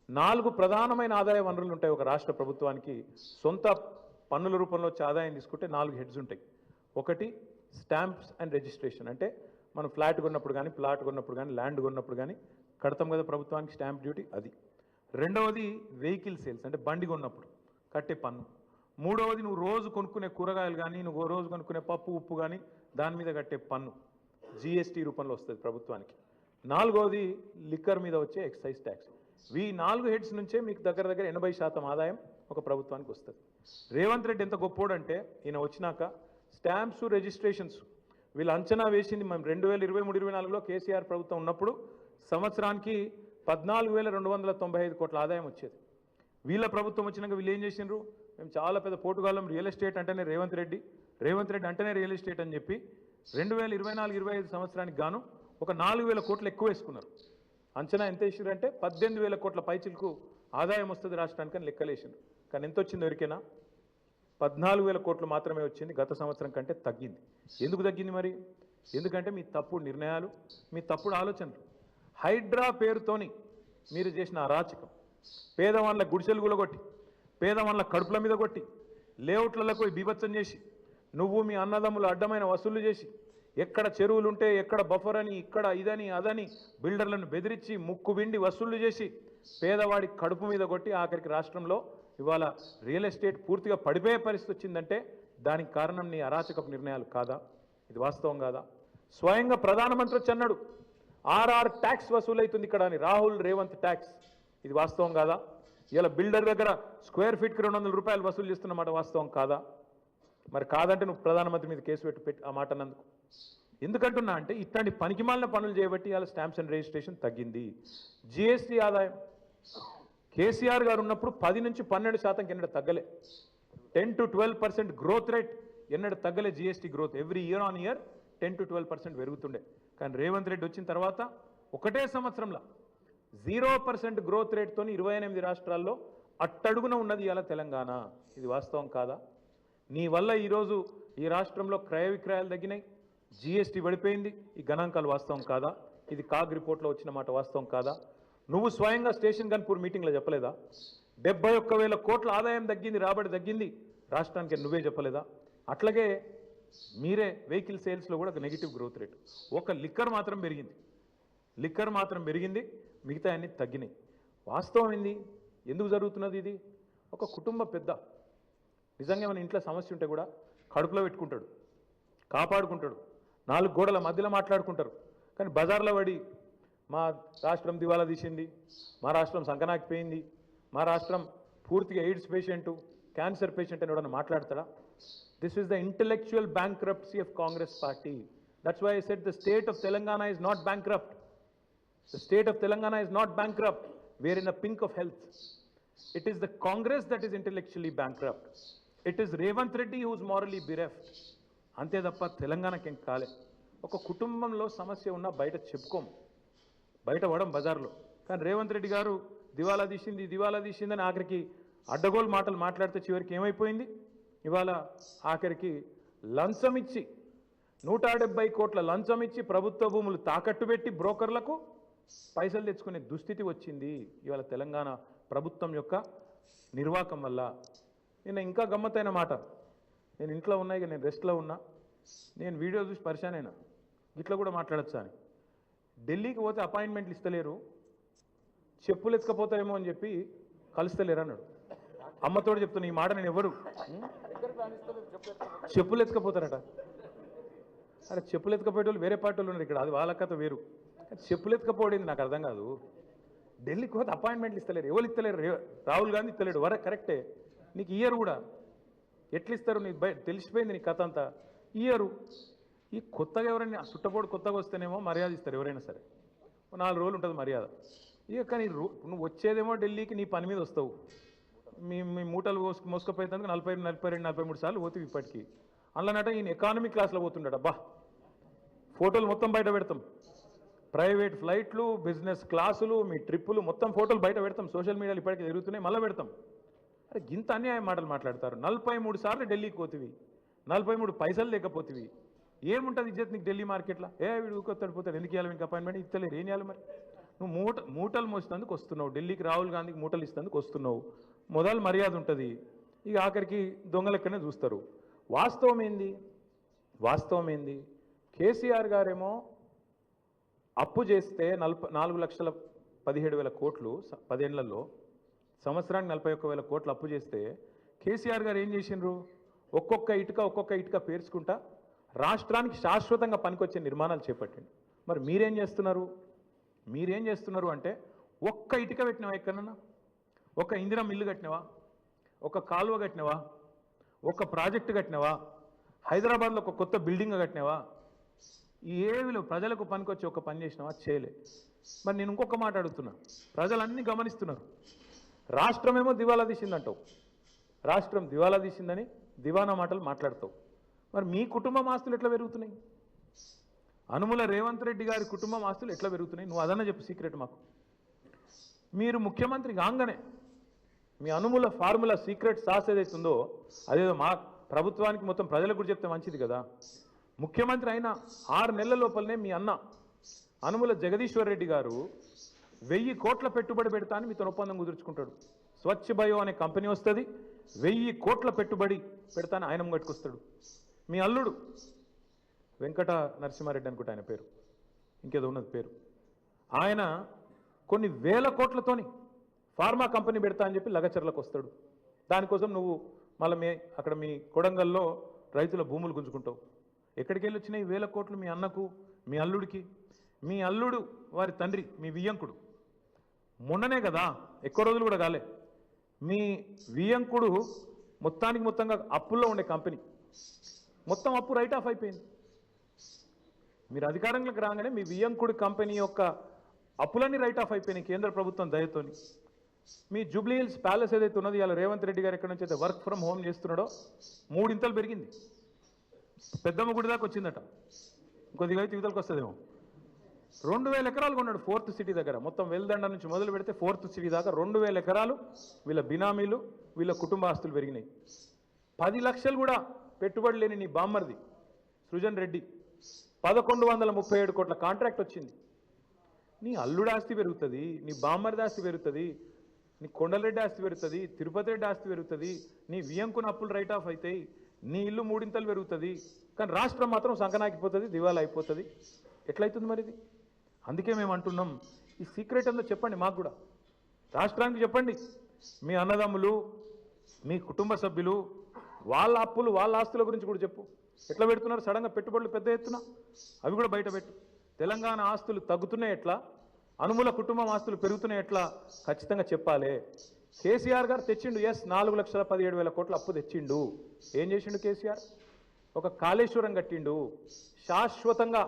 4 ప్రధానమైన ఆదాయ వనరులు ఉంటాయి ఒక రాష్ట్ర ప్రభుత్వానికి. సొంత పన్నుల రూపంలో వచ్చే ఆదాయం తీసుకుంటే 4 హెడ్స్ ఉంటాయి. ఒకటి స్టాంప్స్ అండ్ రిజిస్ట్రేషన్, అంటే మనం ఫ్లాట్ కొన్నప్పుడు కానీ, ప్లాట్ కొన్నప్పుడు కానీ, ల్యాండ్ కొన్నప్పుడు కానీ కడతాం కదా ప్రభుత్వానికి స్టాంప్ డ్యూటీ, అది. రెండవది వెహికల్ సేల్స్, అంటే బండి కొన్నప్పుడు కట్టే పన్ను. మూడవది నువ్వు రోజు కొనుక్కునే కూరగాయలు కానీ, నువ్వు రోజు కొనుక్కునే పప్పు ఉప్పు కానీ దాని మీద కట్టే పన్ను జిఎస్టీ రూపంలో వస్తుంది ప్రభుత్వానికి. నాలుగవది లిక్కర్ మీద వచ్చే ఎక్సైజ్ ట్యాక్స్. ఈ 4 హెడ్స్ నుంచే మీకు దగ్గర 80% ఆదాయం ఒక ప్రభుత్వానికి వస్తుంది. రేవంత్ రెడ్డి ఎంత గొప్పోడంటే ఈయన వచ్చినాక స్టాంప్స్ రిజిస్ట్రేషన్స్ వీళ్ళు అంచనా వేసింది మేము 2023-24లో కేసీఆర్ ప్రభుత్వం ఉన్నప్పుడు సంవత్సరానికి 14,295 కోట్ల ఆదాయం వచ్చేది. వీళ్ళ ప్రభుత్వం వచ్చినాక వీళ్ళు ఏం చేసిండ్రు, మేము చాలా పెద్ద పోటుగాళ్ళం, రియల్ ఎస్టేట్ అంటేనే రేవంత్ రెడ్డి అంటేనే రియల్ ఎస్టేట్ అని చెప్పి 2024-25 సంవత్సరానికి గాను ఒక 4,000 కోట్లు ఎక్కువ వేసుకున్నారు. అంచనా ఎంత వేసారంటే 18,000 కోట్ల పైచిలకు ఆదాయం వస్తుంది రాష్ట్రానికి అని లెక్కలేసిండ్రు. కానీ ఎంత వచ్చింది ఎవరికైనా? 14,000 కోట్లు మాత్రమే వచ్చింది. గత సంవత్సరం కంటే తగ్గింది. ఎందుకు తగ్గింది మరి? ఎందుకంటే మీ తప్పుడు నిర్ణయాలు, మీ తప్పుడు ఆలోచనలు. హైడ్రా పేరుతోని మీరు చేసిన అరాచకం, పేదవాళ్ళ గుడిసెలు గులగొట్టి, పేదవాళ్ళ కడుపుల మీద కొట్టి, లేఅవుట్లకు బీభత్సం చేసి, నువ్వు మీ అన్నదమ్ములు అడ్డమైన వసూళ్లు చేసి, ఎక్కడ చెరువులు ఉంటే ఎక్కడ బఫర్ అని, ఇక్కడ ఇదని అదని బిల్డర్లను బెదిరించి ముక్కు బిండి వసూళ్లు చేసి పేదవాడి కడుపు మీద కొట్టి ఆఖరికి రాష్ట్రంలో ఇవాళ రియల్ ఎస్టేట్ పూర్తిగా పడిపోయే పరిస్థితి వచ్చిందంటే దానికి కారణం నీ అరాచకపు నిర్ణయాలు కాదా? ఇది వాస్తవం కాదా? స్వయంగా ప్రధానమంత్రి వచ్చి అన్నాడు ఆర్ఆర్ ట్యాక్స్ వసూలైతుంది ఇక్కడ అని, రాహుల్ రేవంత్ ట్యాక్స్. ఇది వాస్తవం కాదా? ఇలా బిల్డర్ దగ్గర స్క్వేర్ ఫీట్కి 200 రూపాయలు వసూలు చేస్తున్నమాట వాస్తవం కాదా? మరి కాదంటే నువ్వు ప్రధానమంత్రి మీద కేసు పెట్టి ఆ మాట అన్నందుకు. ఎందుకంటున్నా అంటే ఇట్లాంటి పనికిమాలిన పనులు చేయబట్టి ఇవాళ స్టాంప్స్ అండ్ రిజిస్ట్రేషన్ తగ్గింది. జిఎస్టీ ఆదాయం కేసీఆర్ గారు ఉన్నప్పుడు 10 నుంచి 12% ఎన్నడ తగ్గలే. 10 to 12% గ్రోత్ రేట్ ఎన్నడ తగ్గలే. GST growth every year on year 10 to 12% పెరుగుతుండే. కానీ రేవంత్ రెడ్డి వచ్చిన తర్వాత ఒకటే సంవత్సరంలో 0% గ్రోత్ రేట్తో 28 రాష్ట్రాల్లో అట్టడుగున ఉన్నది ఇవాళ తెలంగాణ. ఇది వాస్తవం కాదా? నీ వల్ల ఈరోజు ఈ రాష్ట్రంలో క్రయ విక్రయాలు తగ్గినాయి, జీఎస్టీ పడిపోయింది, ఈ గణాంకాలు వాస్తవం కాదా? ఇది కాగ్ రిపోర్ట్లో వచ్చిన మాట వాస్తవం కాదా? నువ్వు స్వయంగా స్టేషన్ గన్పూర్ మీటింగ్లో చెప్పలేదా? 71,000 కోట్ల ఆదాయం తగ్గింది, రాబడి తగ్గింది రాష్ట్రానికి, నువ్వే చెప్పలేదా? అట్లాగే మీరే వెహికల్ సేల్స్లో కూడా నెగిటివ్ గ్రోత్ రేట్, ఒక లిక్కర్ మాత్రం పెరిగింది, మిగతా అన్ని తగ్గినాయి. వాస్తవం ఏంది? ఎందుకు జరుగుతున్నది ఇది? ఒక కుటుంబ పెద్ద నిజంగా మన ఇంట్లో సమస్య ఉంటే కూడా కడుపులో పెట్టుకుంటాడు, కాపాడుకుంటాడు, 4 గోడల మధ్యలో మాట్లాడుకుంటారు. కానీ బజార్లో పడి మా రాష్ట్రం దివాలా తీసింది, మా రాష్ట్రం సంకనాకిపోయింది, మా రాష్ట్రం పూర్తిగా ఎయిడ్స్ పేషెంటు, క్యాన్సర్ పేషెంట్ అని ఎవడన్నా మాట్లాడతాడా? This is the intellectual bankruptcy of Congress party. That's why I said the state of Telangana is not bankrupt. The state of Telangana is not bankrupt. We are in a pink of health. It is the Congress that is intellectually bankrupt. It is Revanth Reddy who is morally bereft. అంతే తప్ప తెలంగాణకేం కాలే. ఒక కుటుంబంలో సమస్య ఉన్నా బయట చెప్పుకోం, బయట పడం బజార్లో. కానీ రేవంత్ రెడ్డి గారు దివాలా తీసిందని ఆఖరికి అడ్డగోలు మాటలు మాట్లాడితే చివరికి ఏమైపోయింది? ఇవాళ ఆఖరికి లంచం ఇచ్చి 170 కోట్ల లంచం ఇచ్చి ప్రభుత్వ భూములు తాకట్టు పెట్టి బ్రోకర్లకు పైసలు తెచ్చుకునే దుస్థితి వచ్చింది ఇవాళ తెలంగాణ ప్రభుత్వం యొక్క నిర్వాకం వల్ల. నేను ఇంకా గమ్మత్తైన మాట, నేను ఇంట్లో ఉన్నా, ఇక నేను రెస్ట్లో ఉన్నా, నేను వీడియో చూసి పరిశాన్ అయినా, ఇట్లా కూడా మాట్లాడచ్చా అని. ఢిల్లీకి పోతే అపాయింట్మెంట్లు ఇస్తలేరు, చెప్పులు ఎత్తుకపోతారేమో అని చెప్పి కలుస్తలేరు అన్నాడు. అమ్మతోడు చెప్తున్నా ఈ మాట, నేను ఎవరు చెప్పులు ఎత్తుకపోతారట. అరే చెప్పులు ఎత్తుకపోయేటోళ్ళు వేరే పార్టీ వాళ్ళు ఉన్నారు ఇక్కడ, అది వాళ్ళ కథ వేరు. చెప్పులు ఎత్తుకపోయింది నాకు అర్థం కాదు. ఢిల్లీకి పోతే అపాయింట్మెంట్లు ఇస్తలేరు, ఎవరు ఇస్తలేరు? రాహుల్ గాంధీ ఇస్తలేడు, వరే కరెక్టే, నీకు ఇయ్యరు కూడా. ఎట్లా ఇస్తారు? నీకు తెలిసిపోయింది నీ కథ అంతా, ఇయ్యరు. ఈ కొత్తగా ఎవరైనా చుట్టపోడు కొత్తగా వస్తేనేమో మర్యాద ఇస్తారు ఎవరైనా సరే, 4 రోజులు ఉంటుంది మర్యాద. ఇక కానీ నువ్వు వచ్చేదేమో ఢిల్లీకి నీ పని మీద వస్తావు, మీ మూటలు మోసుకపోయేందుకు 42, 43 సార్లు పోతుంది ఇప్పటికీ. అందులోనట ఈయన ఎకానమీ క్లాస్లో పోతుండట. బా ఫోటోలు మొత్తం బయట పెడతాం, ప్రైవేట్ ఫ్లైట్లు, బిజినెస్ క్లాసులు, మీ ట్రిప్పులు మొత్తం ఫోటోలు బయట పెడతాం, సోషల్ మీడియాలో ఇప్పటికీ తిరుగుతున్నాయి, మళ్ళీ పెడతాం. అరే గింత అన్యాయం మాటలు మాట్లాడతారు. 43 సార్లు ఢిల్లీకి పోతివి, 43 పైసలు లేకపోతివి, ఏముంటుంది ఇజ్జత్ నీకు ఢిల్లీ మార్కెట్లో? వీడు ఊకొత్తాడు పోతాడు, ఎందుకు ఇవ్వాలి మీకు అపాయింట్మెంట్? ఇస్తలేరు, ఏం చేయాలి మరి? నువ్వు మూటలు మోసేందుకు వస్తున్నావు ఢిల్లీకి, రాహుల్ గాంధీకి మూటలు ఇస్తేందుకు వస్తున్నావు, మొదలు మర్యాద ఉంటుంది, ఇక ఆఖరికి దొంగలెక్కనే చూస్తారు. వాస్తవం ఏంది? కేసీఆర్ గారేమో అప్పు చేస్తే 4,17,000 కోట్లు 10 ఏళ్లలో, సంవత్సరానికి 41,000 కోట్లు అప్పు చేస్తే కేసీఆర్ గారు ఏం చేసిండ్రు? ఒక్కొక్క ఇటుక పేర్చుకుంటా రాష్ట్రానికి శాశ్వతంగా పనికొచ్చే నిర్మాణాలు చేపట్టిండు. మరి మీరేం చేస్తున్నారు అంటే, ఒక్క ఇటుక పెట్టినావా ఎక్కడన్నా? ఒక ఇందిరా మిల్లు కట్టినవా? ఒక కాలువ కట్టినవా? ఒక ప్రాజెక్టు కట్టినవా? హైదరాబాద్లో ఒక కొత్త బిల్డింగ్ కట్టినవా? ఏవిలో ప్రజలకు పనికొచ్చి ఒక పని చేసినావా? చేయలే. మరి నేను ఇంకొక మాట అడుగుతున్నా, ప్రజలన్నీ గమనిస్తున్నారు. రాష్ట్రమేమో దివాలా తీసిందంటావు, రాష్ట్రం దివాలా తీసిందని దివానా మాటలు మాట్లాడతావు. మరి మీ కుటుంబం ఆస్తులు ఎట్లా పెరుగుతున్నాయి? అనుముల రేవంత్ రెడ్డి గారి కుటుంబం ఆస్తులు ఎట్లా పెరుగుతున్నాయి? నువ్వు అదన్నా చెప్పు సీక్రెట్ మాకు. మీరు ముఖ్యమంత్రి కాగానే మీ అనుముల ఫార్ములా సీక్రెట్ సాస్ ఏదైతుందో అదేదో మా ప్రభుత్వానికి మొత్తం ప్రజలకు కూడా చెప్తే మంచిది కదా. ముఖ్యమంత్రి అయిన 6 నెలల లోపలనే మీ అన్న అనుముల జగదీశ్వర్ రెడ్డి గారు 1000 కోట్ల పెట్టుబడి పెడతా అని మీతో ఒప్పందం కుదుర్చుకుంటాడు. స్వచ్ఛ బయో అనే కంపెనీ వస్తుంది, 1000 కోట్ల పెట్టుబడి పెడతాను ఆయన కట్టుకొస్తాడు. మీ అల్లుడు వెంకట నరసింహారెడ్డి అనుకుంటా ఆయన పేరు, ఇంకేదో ఉన్నది పేరు, ఆయన కొన్ని వేల కోట్లతోని ఫార్మా కంపెనీ పెడతా అని చెప్పి లగచర్లకు వస్తాడు. దానికోసం నువ్వు మళ్ళీ అక్కడ మీ కొడంగల్లో రైతుల భూములు గుంజుకుంటావు. ఎక్కడికి వెళ్ళి వచ్చినాయి 1000 కోట్లు? మీ అన్నకు, మీ అల్లుడికి. మీ అల్లుడు వారి తండ్రి మీ వియ్యంకుడు మొన్ననే కదా, ఎక్కువ రోజులు కూడా కాలే, మీ వియ్యంకుడు మొత్తంగా అప్పుల్లో ఉండే కంపెనీ మొత్తం అప్పు రైట్ ఆఫ్ అయిపోయింది. మీరు అధికారంలోకి రాగానే మీ వియ్యంకుడి కంపెనీ యొక్క అప్పులన్నీ రైట్ ఆఫ్ అయిపోయినాయి కేంద్ర ప్రభుత్వం దయతోని. మీ జూబ్లీ హిల్స్ ప్యాలెస్ ఏదైతే ఉన్నది, ఇలా రేవంత్ రెడ్డి గారు ఎక్కడి నుంచి అయితే వర్క్ ఫ్రమ్ హోమ్ చేస్తున్నాడో 3 ఇంతలు పెరిగింది, పెద్దమ్మ గుడి దాకా వచ్చిందట, కొద్దిగా అయితే యువతలకు వస్తుందేమో. 2000 ఎకరాలు కొన్నాడు 4th సిటీ దగ్గర, మొత్తం వెల్దండ నుంచి మొదలు పెడితే 4th సిటీ దాకా 2000 ఎకరాలు వీళ్ళ బినామీలు, వీళ్ళ కుటుంబ ఆస్తులు పెరిగినాయి. 10 లక్షలు కూడా పెట్టుబడి లేని నీ బామ్మర్ది సృజన్ రెడ్డి 1137 కోట్ల కాంట్రాక్ట్ వచ్చింది. నీ అల్లుడు ఆస్తి పెరుగుతుంది, నీ బామ్మర్ది ఆస్తి పెరుగుతుంది, నీ కొండలరెడ్డి ఆస్తి పెరుగుతుంది, తిరుపతి రెడ్డి ఆస్తి పెరుగుతుంది, నీ వియంకున అప్పులు రైట్ ఆఫ్ అవుతాయి, నీ ఇల్లు మూడింతలు పెరుగుతుంది. కానీ రాష్ట్రం మాత్రం సంకనాకిపోతుంది, దివాలా అయిపోతుంది. ఎట్లయితుంది మరి ఇది? అందుకే మేము అంటున్నాం, ఈ సీక్రెట్ అంతా చెప్పండి మాకు కూడా, రాష్ట్రానికి చెప్పండి. మీ అన్నదమ్ములు, మీ కుటుంబ సభ్యులు, వాళ్ళ అప్పులు, వాళ్ళ ఆస్తుల గురించి కూడా చెప్పు. ఎట్లా పెడుతున్నారు సడన్గా పెట్టుబడులు పెద్ద ఎత్తున, అవి కూడా బయట పెట్టు. తెలంగాణ ఆస్తులు తగ్గుతున్నాయి ఎట్లా, అనుమూల కుటుంబం ఆస్తులు పెరుగుతున్నాయి ఎట్లా ఖచ్చితంగా చెప్పాలి. కేసీఆర్ గారు తెచ్చిండు, ఎస్ 4,17,000 కోట్ల అప్పు తెచ్చిండు. ఏం చేసిండు కేసీఆర్? ఒక కాళేశ్వరం కట్టిండు, శాశ్వతంగా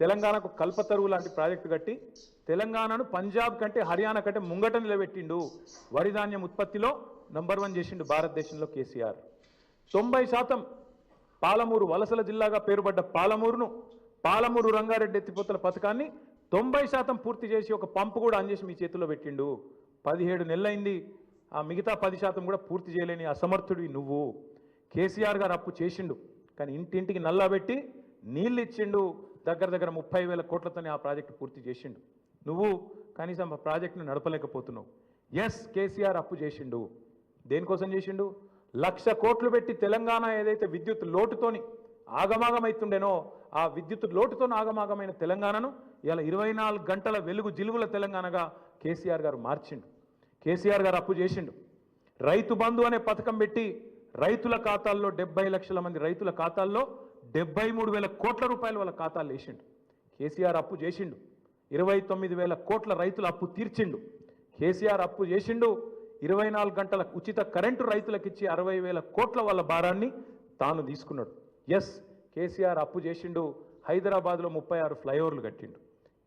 తెలంగాణకు కల్పతరువు లాంటి ప్రాజెక్టు కట్టి తెలంగాణను పంజాబ్ కంటే హర్యానా కంటే ముంగట నిలబెట్టిండు. వరి ధాన్యం ఉత్పత్తిలో నంబర్ 1 చేసిండు భారతదేశంలో కేసీఆర్. 90% పాలమూరు వలసల జిల్లాగా పేరుపడ్డ పాలమూరు రంగారెడ్డి ఎత్తిపోతల పథకాన్ని 90% పూర్తి చేసి ఒక పంపు కూడా ఆన్ చేసి మీ చేతుల్లో పెట్టిండు. 17 నెలలైంది, ఆ మిగతా 10% కూడా పూర్తి చేయలేని అసమర్థుడివి నువ్వు. కేసీఆర్ గారు అప్పు చేసిండు, కానీ ఇంటింటికి నల్లబెట్టి నీళ్ళు ఇచ్చిండు. దగ్గర 30,000 కోట్లతోనే ఆ ప్రాజెక్టు పూర్తి చేసిండు. నువ్వు కనీసం ఆ ప్రాజెక్టును నడపలేకపోతున్నావు. ఎస్, కేసీఆర్ అప్పు చేసిండు. దేనికోసం చేసిండు? 1,00,000 కోట్లు పెట్టి తెలంగాణ ఏదైతే విద్యుత్ లోటుతోని ఆగమాగమైతుండేనో ఆ విద్యుత్ లోటుతో ఆగమాగమైన తెలంగాణను ఇలా 24 గంటల వెలుగు జిలుగుల తెలంగాణగా కేసీఆర్ గారు మార్చిండు. కేసీఆర్ గారు అప్పు చేసిండు. రైతు బంధు అనే పథకం పెట్టి రైతుల ఖాతాల్లో 70 లక్షల మంది రైతుల ఖాతాల్లో 73,000 కోట్ల రూపాయలు వాళ్ళ ఖాతాలు వేసిండు. కేసీఆర్ అప్పు చేసిండు. 29,000 కోట్ల రైతుల అప్పు తీర్చిండు. కేసీఆర్ అప్పు చేసిండు. 24 గంటల ఉచిత కరెంటు రైతులకు ఇచ్చి 60,000 కోట్ల వాళ్ళ భారాన్ని తాను తీసుకున్నాడు. ఎస్, కేసీఆర్ అప్పు చేసిండు. హైదరాబాద్లో 36 ఫ్లైఓవర్లు కట్టిండు.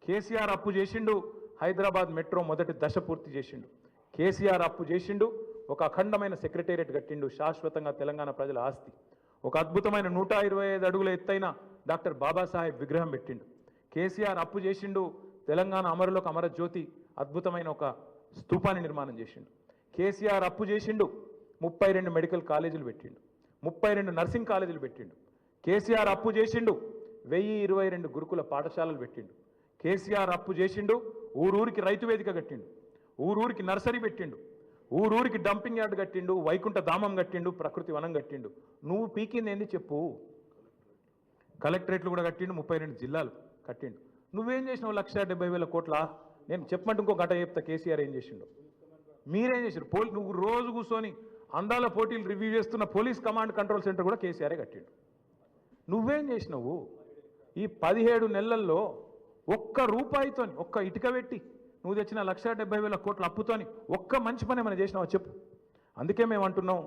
కేసీఆర్ అప్పు చేసిండు. హైదరాబాద్ మెట్రో మొదటి దశ పూర్తి చేసిండు. కేసీఆర్ అప్పు చేసిండు. ఒక అఖండమైన సెక్రటేరియట్ కట్టిండు, శాశ్వతంగా తెలంగాణ ప్రజల ఆస్తి. ఒక అద్భుతమైన 125 అడుగుల ఎత్తైన డాక్టర్ బాబాసాహెబ్ విగ్రహం పెట్టిండు. కేసీఆర్ అప్పు చేసిండు. తెలంగాణ అమరులకు అమరజ్యోతి అద్భుతమైన ఒక స్తూపాన్ని నిర్మాణం చేసిండు. కేసీఆర్ అప్పు చేసిండు. 32 మెడికల్ కాలేజీలు పెట్టిండు. 32 నర్సింగ్ కాలేజీలు పెట్టిండు. కేసీఆర్ అప్పు చేసిండు. 1022 గురుకుల పాఠశాలలు పెట్టిండు. కేసీఆర్ అప్పు చేసిండు. ఊరూరికి రైతు వేదిక కట్టిండు. ఊరూరికి నర్సరీ పెట్టిండు. ఊరూరికి డంపింగ్ యార్డ్ కట్టిండు. వైకుంఠ ధామం కట్టిండు. ప్రకృతి వనం కట్టిండు. నువ్వు పీకింది ఏంది చెప్పు? కలెక్టరేట్లు కూడా కట్టిండు. 32 జిల్లాలు కట్టిండు. నువ్వేం చేసినావు? 1,70,000 కోట్ల. నేను చెప్పమంటే ఇంకో గంట చెప్తా కేసీఆర్ ఏం చేసిండు. మీరేం చేశారు? నువ్వు రోజు కూర్చొని అందాల పోటీలు రివ్యూ చేస్తున్న పోలీస్ కమాండ్ కంట్రోల్ సెంటర్ కూడా కేసీఆరే కట్టిండు. నువ్వేం చేసినావు? ఈ 17 నెలల్లో ఒక్క రూపాయితో ఒక్క ఇటుక పెట్టి నువ్వు తెచ్చిన 1,70,000 కోట్ల అప్పుతోని ఒక్క మంచి పని ఏమైనా చేసినావా చెప్పు. అందుకే మేము అంటున్నాం.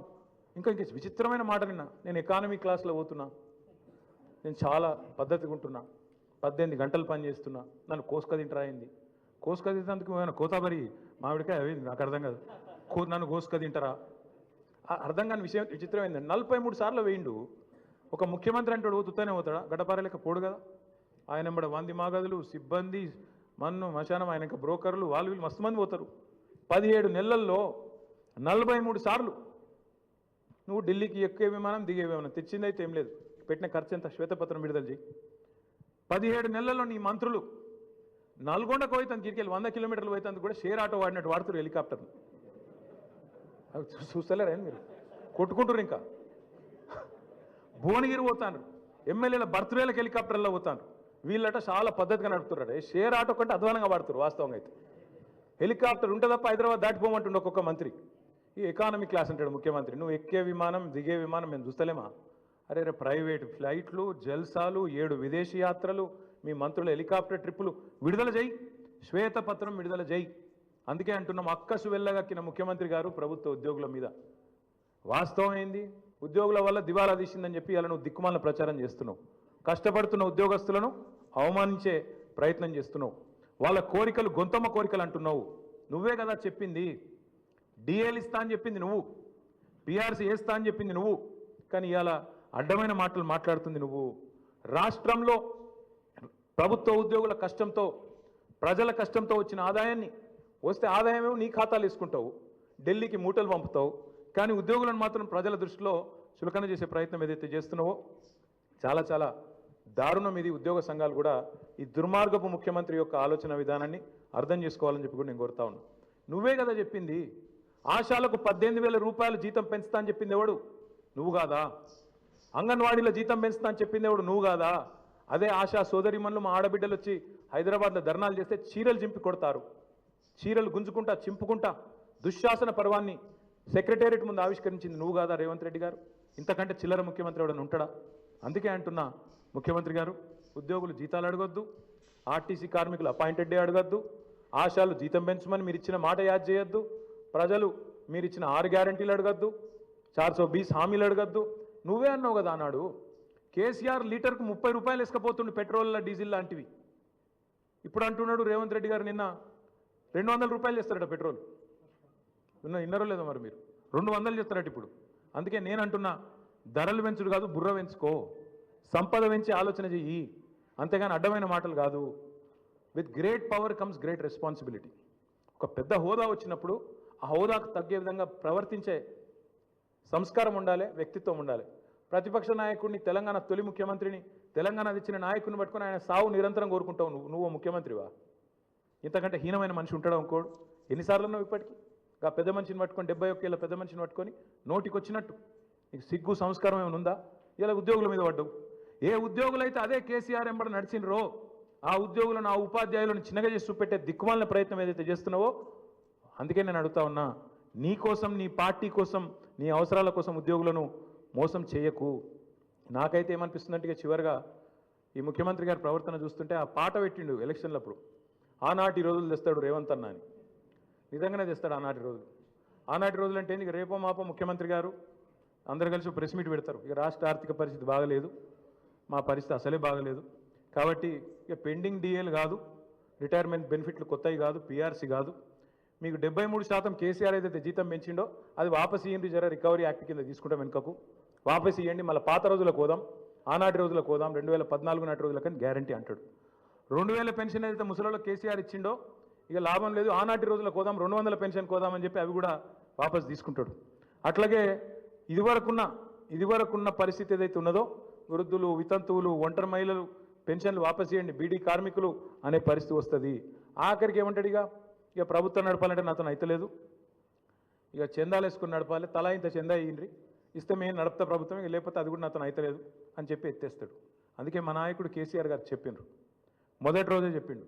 ఇంకా విచిత్రమైన మాట నిన్న నేను ఎకానమీ క్లాస్లో పోతున్నా, నేను చాలా పద్ధతిగా ఉంటున్నా, 18 గంటలు పని చేస్తున్నా, నన్ను కోసుక తింటరా అయింది. కోసుక తింటేందుకు ఏమైనా కోతాబరి మామిడికాయ అయింది నాకు అర్థం కాదు. నన్ను కోసుక తింటారా? అర్థం కాని విషయం విచిత్రమైంది. 43 సార్లు వేయిండు. ఒక ముఖ్యమంత్రి అంటాడు తుత్తనే పోతాడా? గడ్డపారలేక పోడు కదా. ఆయన ఎంబడ 100 మాగదులు, సిబ్బంది, మన్ను మశానం, ఆయన ఇంకా బ్రోకర్లు, వాళ్ళు వీళ్ళు మస్తు మంది పోతారు. 17 నెలల్లో 43 సార్లు నువ్వు ఢిల్లీకి ఎక్కే విమానం, దిగే విమానం, తెచ్చిందైతే ఏం లేదు. పెట్టిన ఖర్చు ఎంత? శ్వేతపత్రం విడుదల చేయి. 17 నెలల్లో నీ మంత్రులు నల్గొండకు పోయితందుకు గిరికెళ్ళి 100 కిలోమీటర్లు పోయితందుకు కూడా షేర్ ఆటో వాడినట్టు వాడుతారు హెలికాప్టర్ని. చూస్తలేరా మీరు? కొట్టుకుంటారు. ఇంకా భువనగిరి పోతాను, ఎమ్మెల్యేల బర్త్డేలకు హెలికాప్టర్లో పోతాను. వీళ్ళట చాలా పద్ధతిగా నడుపుతున్నారు. షేర్ ఆటో కంటే అధ్వానంగా వాడుతారు వాస్తవంగా అయితే. హెలికాప్టర్ ఉంటే తప్ప హైదరాబాద్ దాటిపోమంటుండే ఒక్కొక్క మంత్రి. ఈ ఎకానమీ క్లాస్ అంటాడు ముఖ్యమంత్రి. నువ్వు ఎక్కే విమానం, దిగే విమానం మేము చూస్తలేమా? అరే ప్రైవేట్ ఫ్లైట్లు, జల్సాలు, 7 విదేశీ యాత్రలు, మీ మంత్రుల హెలికాప్టర్ ట్రిప్పులు విడుదల చేయి, శ్వేతపత్రం విడుదల చేయి. అందుకే అంటున్నాం, అక్కసు వెళ్ళగక్కిన ముఖ్యమంత్రి గారు ప్రభుత్వ ఉద్యోగుల మీద. వాస్తవం ఏంది? ఉద్యోగుల వల్ల దివాలా తీసిందని చెప్పి ఇలా నువ్వు దిక్కుమాల ప్రచారం చేస్తున్నావు. కష్టపడుతున్న ఉద్యోగస్తులను అవమానించే ప్రయత్నం చేస్తున్నావు. వాళ్ళ కోరికలు గొంతమ్మ కోరికలు అంటున్నావు. నువ్వే కదా చెప్పింది. డిఏలు ఇస్తా అని చెప్పింది నువ్వు, పిఆర్సీ వేస్తా అని చెప్పింది నువ్వు. కానీ ఇలా అడ్డమైన మాటలు మాట్లాడుతుంది నువ్వు. రాష్ట్రంలో ప్రభుత్వ ఉద్యోగుల కష్టంతో, ప్రజల కష్టంతో వచ్చిన ఆదాయాన్ని వస్తే ఆదాయమేమో నీ ఖాతాలు వేసుకుంటావు, ఢిల్లీకి మూటలు పంపుతావు. కానీ ఉద్యోగులను మాత్రం ప్రజల దృష్టిలో చులకన చేసే ప్రయత్నం ఏదైతే చేస్తున్నావో చాలా చాలా దారుణం ఇది. ఉద్యోగ సంఘాలు కూడా ఈ దుర్మార్గపు ముఖ్యమంత్రి యొక్క ఆలోచన విధానాన్ని అర్థం చేసుకోవాలని చెప్పి కూడా నేను కోరుతా ఉన్నా. నువ్వే కదా చెప్పింది, ఆశాలకు 18,000 రూపాయలు జీతం పెంచుతా అని చెప్పింది ఎవడు? నువ్వు కాదా? అంగన్వాడీలో జీతం పెంచుతా అని చెప్పింది ఎవడు? నువ్వు కాదా? అదే ఆశా సోదరిమణులు మా ఆడబిడ్డలు వచ్చి హైదరాబాద్లో ధర్నాలు చేస్తే చీరలు చింపి కొడతారు, చీరలు గుంజుకుంటా చింపుకుంటా దుశ్శాసన పర్వాన్ని సెక్రటేరియట్ ముందు ఆవిష్కరించింది నువ్వు కాదా రేవంత్ రెడ్డి గారు? ఇంతకంటే చిల్లర ముఖ్యమంత్రి ఎవడన్నా ఉంటాడా? అందుకే అంటున్నా, ముఖ్యమంత్రి గారు, ఉద్యోగులు జీతాలు అడగొద్దు, ఆర్టీసీ కార్మికులు అపాయింటెడ్ డే అడగద్దు, ఆశాలు జీతం పెంచమని మీరు ఇచ్చిన మాట యాద్ చేయొద్దు, ప్రజలు మీరు ఇచ్చిన 6 గ్యారంటీలు అడగద్దు, 420 హామీలు అడగద్దు. నువ్వే అన్నావు కదా అన్నాడు, కేసీఆర్ లీటర్కు 30 రూపాయలు వేసుకపోతుండు పెట్రోల్ డీజిల్ లాంటివి. ఇప్పుడు అంటున్నాడు రేవంత్ రెడ్డి గారు నిన్న 200 రూపాయలు చేస్తారట పెట్రోల్. విన్నారో లేదో మరి మీరు? 200 చేస్తారట ఇప్పుడు. అందుకే నేను అంటున్నా, ధరలు పెంచుడు కాదు, బుర్ర పెంచుకో, సంపద పెంచి ఆలోచన చెయ్యి, అంతేగాని అడ్డమైన మాటలు కాదు. With great power comes great responsibility. ఒక పెద్ద హోదా వచ్చినప్పుడు ఆ హోదాకు తగ్గే విధంగా ప్రవర్తించే సంస్కారం ఉండాలి, వ్యక్తిత్వం ఉండాలి. ప్రతిపక్ష నాయకుడిని, తెలంగాణ తొలి ముఖ్యమంత్రిని, తెలంగాణ తెచ్చిన నాయకుడిని పట్టుకొని ఆయన సావు నిరంతరం కోరుకుంటావు. నువ్వు ముఖ్యమంత్రివా? ఇంతకంటే హీనమైన మనిషి ఉంటాడా ఇంకోడు? ఎన్నిసార్లు ఉన్నావు ఇప్పటికీ? ఆ పెద్ద మనిషిని పట్టుకొని, 71 ఏళ్ళ పెద్ద మనిషిని పట్టుకొని నోటికి వచ్చినట్టు నీకు సిగ్గు సంస్కారం ఏమైనా ఉందా? ఇలా ఉద్యోగుల మీద పడ్డావు. ఏ ఉద్యోగులైతే అదే కేసీఆర్ ఎంబడి నడిచినరో ఆ ఉద్యోగులను, ఆ ఉపాధ్యాయులను చిన్నగా చేసి చూపెట్టే దిక్కుమాలిన ప్రయత్నం ఏదైతే చేస్తున్నావో, అందుకే నేను అడుగుతా ఉన్నా, నీ కోసం, నీ పార్టీ కోసం, నీ అవసరాల కోసం ఉద్యోగులను మోసం చేయకు. నాకైతే ఏమనిపిస్తుందంటే చివరిగా ఈ ముఖ్యమంత్రి గారి ప్రవర్తన చూస్తుంటే ఆ పాట పెట్టిండు ఎలక్షన్లప్పుడు, ఆనాటి రోజులు తెస్తాడు రేవంత్ అన్న అని. నిజంగానే తెస్తాడు ఆనాటి రోజులు. ఆనాటి రోజులు అంటే ఇక రేపో మాపో ముఖ్యమంత్రి గారు అందరు కలిసి ప్రెస్ మీట్ పెడతారు. ఇక రాష్ట్ర ఆర్థిక పరిస్థితి బాగలేదు, మా పరిస్థితి అసలే బాగలేదు, కాబట్టి ఇక పెండింగ్ డిఏలు కాదు, రిటైర్మెంట్ బెనిఫిట్లు కొత్తవి కాదు, పిఆర్సీ కాదు, మీకు 73% కేసీఆర్ ఏదైతే జీతం పెంచిండో అది వాపసు ఇయ్యండి, జర రికవరీ యాక్ట్ కింద తీసుకుంటాం వెనుకకు, వాపసు ఇవ్వండి, మళ్ళీ పాత రోజులకు పోదాం, ఆనాటి రోజులకు పోదాం, 2014 నాటి రోజులకని గ్యారంటీ అంటాడు. 2000 పెన్షన్ ఏదైతే ముసలిలో కేసీఆర్ ఇచ్చిండో ఇక లాభం లేదు, ఆనాటి రోజులకు పోదాం, 200 పెన్షన్ కోదామని చెప్పి అవి కూడా వాపసు తీసుకుంటాడు. అట్లాగే ఇదివరకున్న పరిస్థితి ఏదైతే ఉన్నదో, వృద్ధులు, వితంతువులు, ఒంటరి మహిళలు పెన్షన్లు వాపసు చేయండి, బీడీ కార్మికులు అనే పరిస్థితి వస్తుంది. ఆఖరికి ఏమంటాడు, ఇక ప్రభుత్వం నడపాలంటే నాతో అయితలేదు, ఇక చందాలు వేసుకుని నడపాలి, తలా ఇంత చందా ఇయ్యండి, ఇస్తే మేము నడుపుతా ప్రభుత్వం, ఇక లేకపోతే అది కూడా నాతో అయితలేదు అని చెప్పి ఎత్తేస్తాడు. అందుకే మా నాయకుడు కేసీఆర్ గారు చెప్పిండ్రు, మొదటి రోజే చెప్పిండు,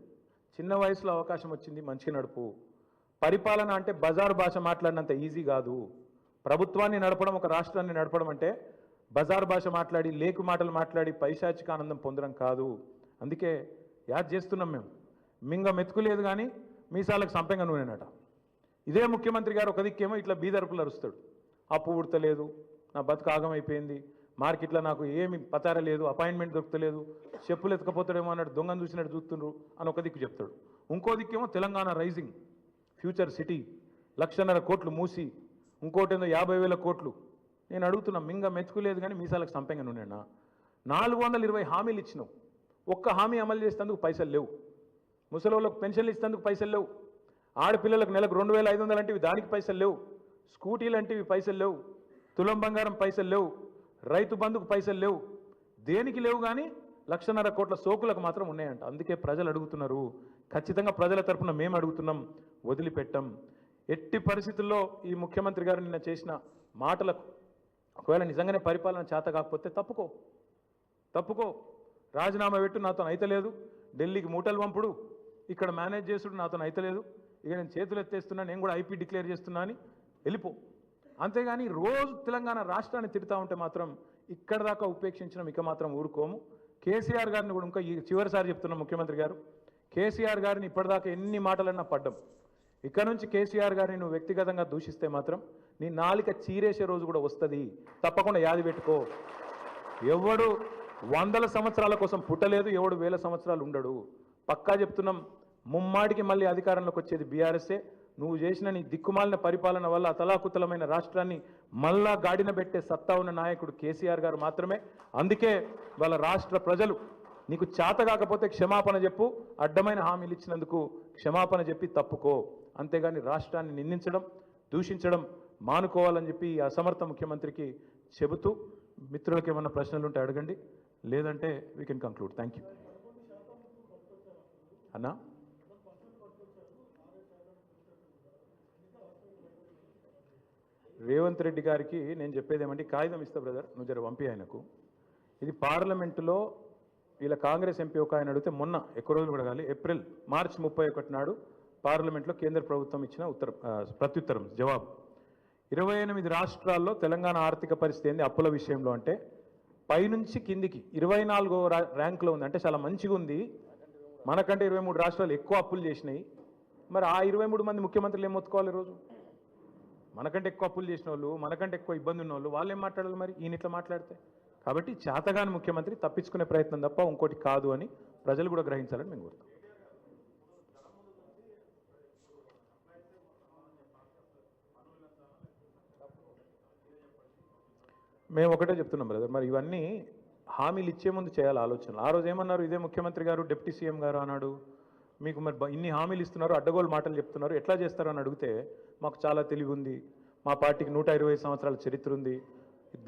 చిన్న వయసులో అవకాశం వచ్చింది, మంచిగా నడుపు. పరిపాలన అంటే బజారు భాష మాట్లాడినంత ఈజీ కాదు. ప్రభుత్వాన్ని నడపడం, ఒక రాష్ట్రాన్ని నడపడం అంటే బజారు భాష మాట్లాడి, లేకు మాటలు మాట్లాడి పైశాచిక ఆనందం పొందడం కాదు. అందుకే యాద్ చేస్తున్నాం మేము, మింగ మెతుకులేదు కానీ మీసాలకు సంపెంగ నూనెనట. ఇదే ముఖ్యమంత్రి గారు ఒక దిక్కేమో ఇట్లా బీదరుపులు అరుస్తాడు, అప్పు ఉడతలేదు, నా బతుకు ఆగమైపోయింది, మార్కెట్లో నాకు ఏమి పతార లేదు, అపాయింట్మెంట్ దొరకలేదు, చెప్పులు ఎత్తుకపోతాడేమో అన్నట్టు దొంగను చూసినట్టు చూస్తుండ్రు అని ఒక దిక్కు చెప్తాడు. ఇంకో దిక్కేమో తెలంగాణ రైజింగ్, ఫ్యూచర్ సిటీ, 1,50,000 కోట్లు మూసి, ఇంకోటేందో 50,000 కోట్లు. నేను అడుగుతున్నా, మింగ మెచ్చుకోలేదు కానీ మీసాలకు సంపెంగ నూనెనా? 420 హామీలు ఇచ్చినావు, ఒక్క హామీ అమలు చేసేందుకు పైసలు లేవు, ముసలోళ్ళకు పెన్షన్లు ఇచ్చేందుకు పైసలు లేవు, ఆడపిల్లలకు నెలకు 2,500 అంటివి దానికి పైసలు లేవు, స్కూటీలు అంటివి పైసలు లేవు, తులం బంగారం పైసలు లేవు, రైతు బంధుకు పైసలు లేవు, దేనికి లేవు కానీ 1,50,000 కోట్ల సోకులకు మాత్రం ఉన్నాయంట. అందుకే ప్రజలు అడుగుతున్నారు, ఖచ్చితంగా ప్రజల తరఫున మేము అడుగుతున్నాం, వదిలిపెట్టం. ఎట్టి పరిస్థితుల్లో ఈ ముఖ్యమంత్రి గారు నిన్న చేసిన మాటలకు ఒకవేళ నిజంగానే పరిపాలన చేత కాకపోతే తప్పుకో, రాజీనామా పెట్టు, నాతో అయితలేదు, ఢిల్లీకి మూటలు పంపుడు, ఇక్కడ మేనేజ్ చేసుడు నాతో అయితలేదు, ఇక నేను చేతులు ఎత్తేస్తున్నా, నేను కూడా ఐపీ డిక్లేర్ చేస్తున్నా అని వెళ్ళిపో. అంతేగాని రోజు తెలంగాణ రాష్ట్రాన్ని తిడతా ఉంటే మాత్రం ఇక్కడ దాకా ఉపేక్షించడం ఇక మాత్రం ఊరుకోము. కేసీఆర్ గారిని కూడా ఇంకా చివరిసారి చెప్తున్నాం, ముఖ్యమంత్రి గారు, కేసీఆర్ గారిని ఇప్పటిదాకా ఎన్ని మాటలన్నా పడ్డం, ఇక్కడ నుంచి కేసీఆర్ గారిని నువ్వు వ్యక్తిగతంగా దూషిస్తే మాత్రం నీ నాలిక చీరేసే రోజు కూడా వస్తుంది, తప్పకుండా యాది పెట్టుకో. ఎవడు 100 సంవత్సరాల కోసం పుట్టలేదు, ఎవడు 1000 సంవత్సరాలు ఉండడు. పక్కా చెప్తున్నాం, ముమ్మాడికి మళ్ళీ అధికారంలోకి వచ్చేది బీఆర్ఎస్ఏ. నువ్వు చేసిన నీ దిక్కుమాలిన పరిపాలన వల్ల అతలాకుతలమైన రాష్ట్రాన్ని మళ్ళా గాడిన పెట్టే సత్తా ఉన్న నాయకుడు కేసీఆర్ గారు మాత్రమే. అందుకే వాళ్ళ రాష్ట్ర ప్రజలు నీకు చేత కాకపోతే క్షమాపణ చెప్పు, అడ్డమైన హామీలు ఇచ్చినందుకు క్షమాపణ చెప్పి తప్పుకో, అంతేగాని రాష్ట్రాన్ని నిందించడం, దూషించడం మానుకోవాలని చెప్పి ఈ అసమర్థ ముఖ్యమంత్రికి చెబుతూ, మిత్రులకు ఏమన్నా ప్రశ్నలు ఉంటే అడగండి, లేదంటే we can conclude. Thank you అన్నా. రేవంత్ రెడ్డి గారికి నేను చెప్పేది ఏమంటే కాగితం ఇస్తా బ్రదర్, నువ్వు జర పంపి ఆయనకు. ఇది పార్లమెంటులో వీళ్ళ కాంగ్రెస్ ఎంపీ ఒక ఆయన అడిగితే మొన్న ఎక్కువ రోజులు కూడా కాదు, మార్చి 31 నాడు పార్లమెంట్లో కేంద్ర ప్రభుత్వం ఇచ్చిన ప్రత్యుత్తరం జవాబు. 28 రాష్ట్రాల్లో తెలంగాణ ఆర్థిక పరిస్థితి ఏంది అప్పుల విషయంలో అంటే పైనుంచి కిందికి 24వ ర్యాంకులో ఉంది. అంటే చాలా మంచిగా ఉంది. మనకంటే 23 రాష్ట్రాలు ఎక్కువ అప్పులు చేసినాయి. మరి ఆ 23 మంది ముఖ్యమంత్రులు ఏం మొత్తుకోవాలి ఈరోజు? మనకంటే ఎక్కువ అప్పులు చేసిన వాళ్ళు, మనకంటే ఎక్కువ ఇబ్బంది ఉన్న వాళ్ళు, వాళ్ళు ఏం మాట్లాడాలి మరి ఈయన ఇట్లా మాట్లాడితే? కాబట్టి చేతగాని ముఖ్యమంత్రి తప్పించుకునే ప్రయత్నం తప్ప ఇంకోటి కాదు అని ప్రజలు కూడా గ్రహించాలని మేము కోరుతాం. మేము ఒకటే చెప్తున్నాం బ్రదర్, మరి ఇవన్నీ హామీలు ఇచ్చే ముందు చేయాలి ఆలోచనలు. ఆ రోజు ఏమన్నారు ఇదే ముఖ్యమంత్రి గారు, డిప్యూటీ సీఎం గారు అన్నాడు, మీకు మరి ఇన్ని హామీలు ఇస్తున్నారు, అడ్డగోలు మాటలు చెప్తున్నారు, ఎట్లా చేస్తారు అని అడిగితే మాకు చాలా తెలివి ఉంది, మా పార్టీకి 120 సంవత్సరాల చరిత్ర ఉంది,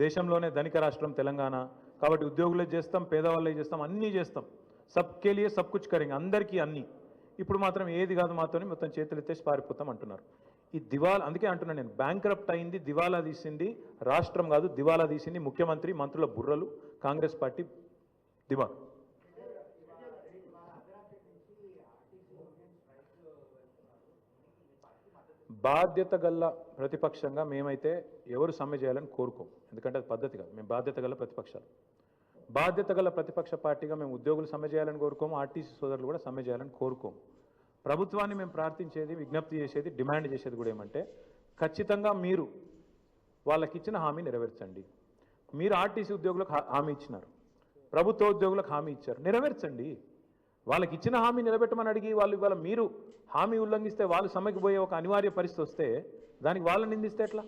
దేశంలోనే ధనిక రాష్ట్రం తెలంగాణ, కాబట్టి ఉద్యోగులే చేస్తాం, పేదవాళ్ళే చేస్తాం, అన్నీ చేస్తాం, సబ్కే లియే సబ్ కుచ్ కరేంగే, అందరికీ అన్నీ. ఇప్పుడు మాత్రం ఏది కాదు మాతోని మొత్తం చేతులు ఎత్తేసి పారిపోతాం అంటున్నారు. ఈ దివాలా, అందుకే అంటున్నాను నేను, బ్యాంక్రప్ట్ అయింది, దివాలా తీసింది రాష్ట్రం కాదు, దివాలా తీసింది ముఖ్యమంత్రి, మంత్రుల బుర్రలు, కాంగ్రెస్ పార్టీ దివాలా. బాధ్యత గల్ల ప్రతిపక్షంగా మేమైతే ఎవరు సమ్మె చేయాలని కోరుకోం, ఎందుకంటే అది పద్ధతి కాదు. మేము బాధ్యత గల ప్రతిపక్షాలు, బాధ్యత గల ప్రతిపక్ష పార్టీగా మేము ఉద్యోగులు సమ్మె చేయాలని కోరుకోము, ఆర్టీసీ సోదరులు కూడా సమ్మె చేయాలని కోరుకోము. ప్రభుత్వాన్ని మేము ప్రార్థించేది, విజ్ఞప్తి చేసేది, డిమాండ్ చేసేది కూడా ఏమంటే ఖచ్చితంగా మీరు వాళ్ళకి ఇచ్చిన హామీ నెరవేర్చండి. మీరు ఆర్టీసీ ఉద్యోగులకు హామీ ఇచ్చినారు, ప్రభుత్వ ఉద్యోగులకు హామీ ఇచ్చారు, నెరవేర్చండి. వాళ్ళకి ఇచ్చిన హామీ నిలబెట్టమని అడిగి వాళ్ళు ఇవాళ మీరు హామీ ఉల్లంఘిస్తే వాళ్ళు సమ్మెకు పోయే ఒక అనివార్య పరిస్థితి వస్తే దానికి వాళ్ళని నిందిస్తే ఎట్లా?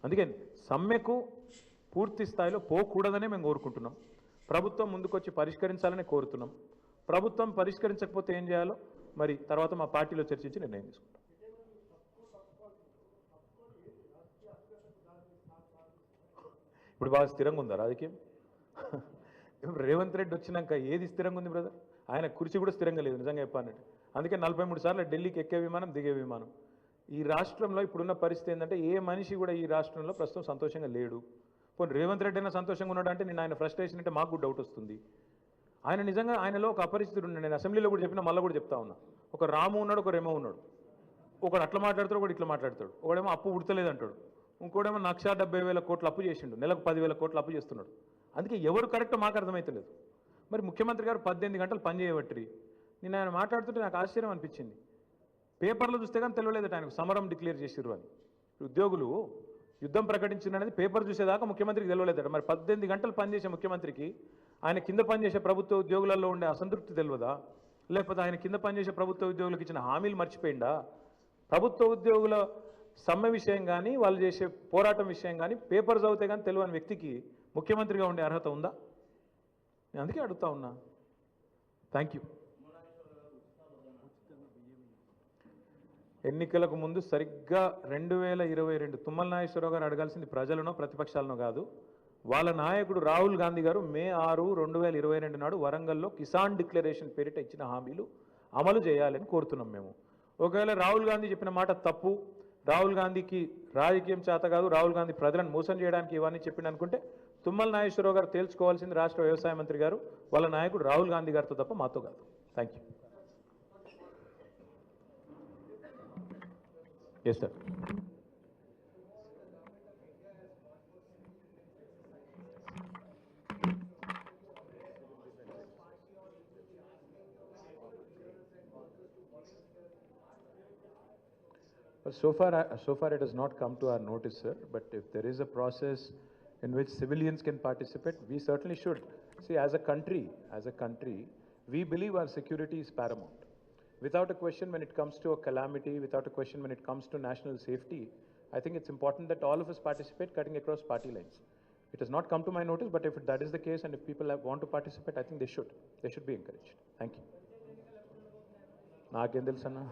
అందుకే సమ్మెకు పూర్తి స్థాయిలో పోకూడదనే మేము కోరుకుంటున్నాం. ప్రభుత్వం ముందుకొచ్చి పరిష్కరించాలని కోరుతున్నాం. ప్రభుత్వం పరిష్కరించకపోతే ఏం చేయాలో మరి తర్వాత మా పార్టీలో చర్చించి నిర్ణయం తీసుకుంటాం. ఇప్పుడు బాగా స్థిరంగా ఉందా రాజకీయం? రేవంత్ రెడ్డి వచ్చినాక ఏది స్థిరంగా ఉంది బ్రదర్? ఆయన కుర్చీ కూడా స్థిరంగా లేదు నిజంగా చెప్పానంటే. అందుకే 43 సార్లు ఢిల్లీకి ఎక్కే విమానం, దిగే విమానం. ఈ రాష్ట్రంలో ఇప్పుడున్న పరిస్థితి ఏంటంటే ఏ మనిషి కూడా ఈ రాష్ట్రంలో ప్రస్తుతం సంతోషంగా లేడు. పోనీ రేవంత్ రెడ్డి అయినా సంతోషంగా ఉన్నాడు అంటే నేను ఆయన ఫ్రస్ట్రేషన్ అంటే మాకు డౌట్ వస్తుంది. ఆయన నిజంగా ఆయనలో ఒక అపరిస్థితుడు ఉన్నాడు. నేను అసెంబ్లీలో కూడా చెప్పినా, మళ్ళీ కూడా చెప్తా ఉన్నా. ఒక రాము ఉన్నాడు, ఒక రెమో ఉన్నాడు. ఒకడు అట్లా మాట్లాడతాడు, ఒకటి ఇట్లా మాట్లాడతాడు. ఒకడేమో అప్పు ఉడతలేదు అంటాడు, ఇంకోటేమో 1,70,000 కోట్ల అప్పు చేసిండు, నెలకు 10,000 కోట్ల అప్పు చేస్తున్నాడు. అందుకే ఎవరు కరెక్ట్ మాకు అర్థమవుతలేదు. మరి ముఖ్యమంత్రి గారు 18 గంటలు పని చేయబట్టి నేను ఆయన మాట్లాడుతుంటే నాకు ఆశ్చర్యం అనిపించింది. పేపర్లో చూస్తే కానీ తెలియలేదట ఆయనకు సమరం డిక్లేర్ చేసిర్రు అని. ఉద్యోగులు యుద్ధం ప్రకటించినది పేపర్ చూసేదాకా ముఖ్యమంత్రికి తెలియలేదట. మరి 18 గంటలు పనిచేసే ముఖ్యమంత్రికి ఆయన కింద పనిచేసే ప్రభుత్వ ఉద్యోగులలో ఉండే అసంతృప్తి తెలియదా? లేకపోతే ఆయన కింద పనిచేసే ప్రభుత్వ ఉద్యోగులకు ఇచ్చిన హామీలు మర్చిపోయిందా? ప్రభుత్వ ఉద్యోగుల సమ్మె విషయం కానీ వాళ్ళు చేసే పోరాటం విషయం కానీ పేపర్ చదివితే కానీ తెలియని వ్యక్తికి ముఖ్యమంత్రిగా ఉండే అర్హత ఉందా? నేను అందుకే అడుగుతా ఉన్నా. Thank you. ఎన్నికలకు ముందు సరిగ్గా 2022 తుమ్మల నాగేశ్వరరావు గారు అడగాల్సింది ప్రజలనో ప్రతిపక్షాలనో కాదు, వాళ్ళ నాయకుడు రాహుల్ గాంధీ గారు మే 6, 2022 నాడు వరంగల్లో కిసాన్ డిక్లరేషన్ పేరిట ఇచ్చిన హామీలు అమలు చేయాలని కోరుతున్నాం మేము. ఒకవేళ రాహుల్ గాంధీ చెప్పిన మాట తప్పు, రాహుల్ గాంధీకి రాజకీయం చేత కాదు, రాహుల్ గాంధీ ప్రజలను మోసం చేయడానికి ఇవన్నీ చెప్పింది అనుకుంటే తుమ్మల నాగేశ్వరరావు గారు తేల్చుకోవాల్సింది రాష్ట్ర వ్యవసాయ మంత్రి గారు, వాళ్ళ నాయకుడు రాహుల్ గాంధీ గారితో తప్ప మాతో కాదు. Thank you. Yes sir. So far it has not come to our notice, sir. But if there is a process in which civilians can participate, we certainly should. See, as a country, we believe our security is paramount. Without a question, when it comes to a calamity, without a question, when it comes to national safety, I think it's important that all of us participate, cutting across party lines. It has not come to my notice, but if that is the case and if people want to participate, I think they should be encouraged. Thank you. Naakem telusu anna.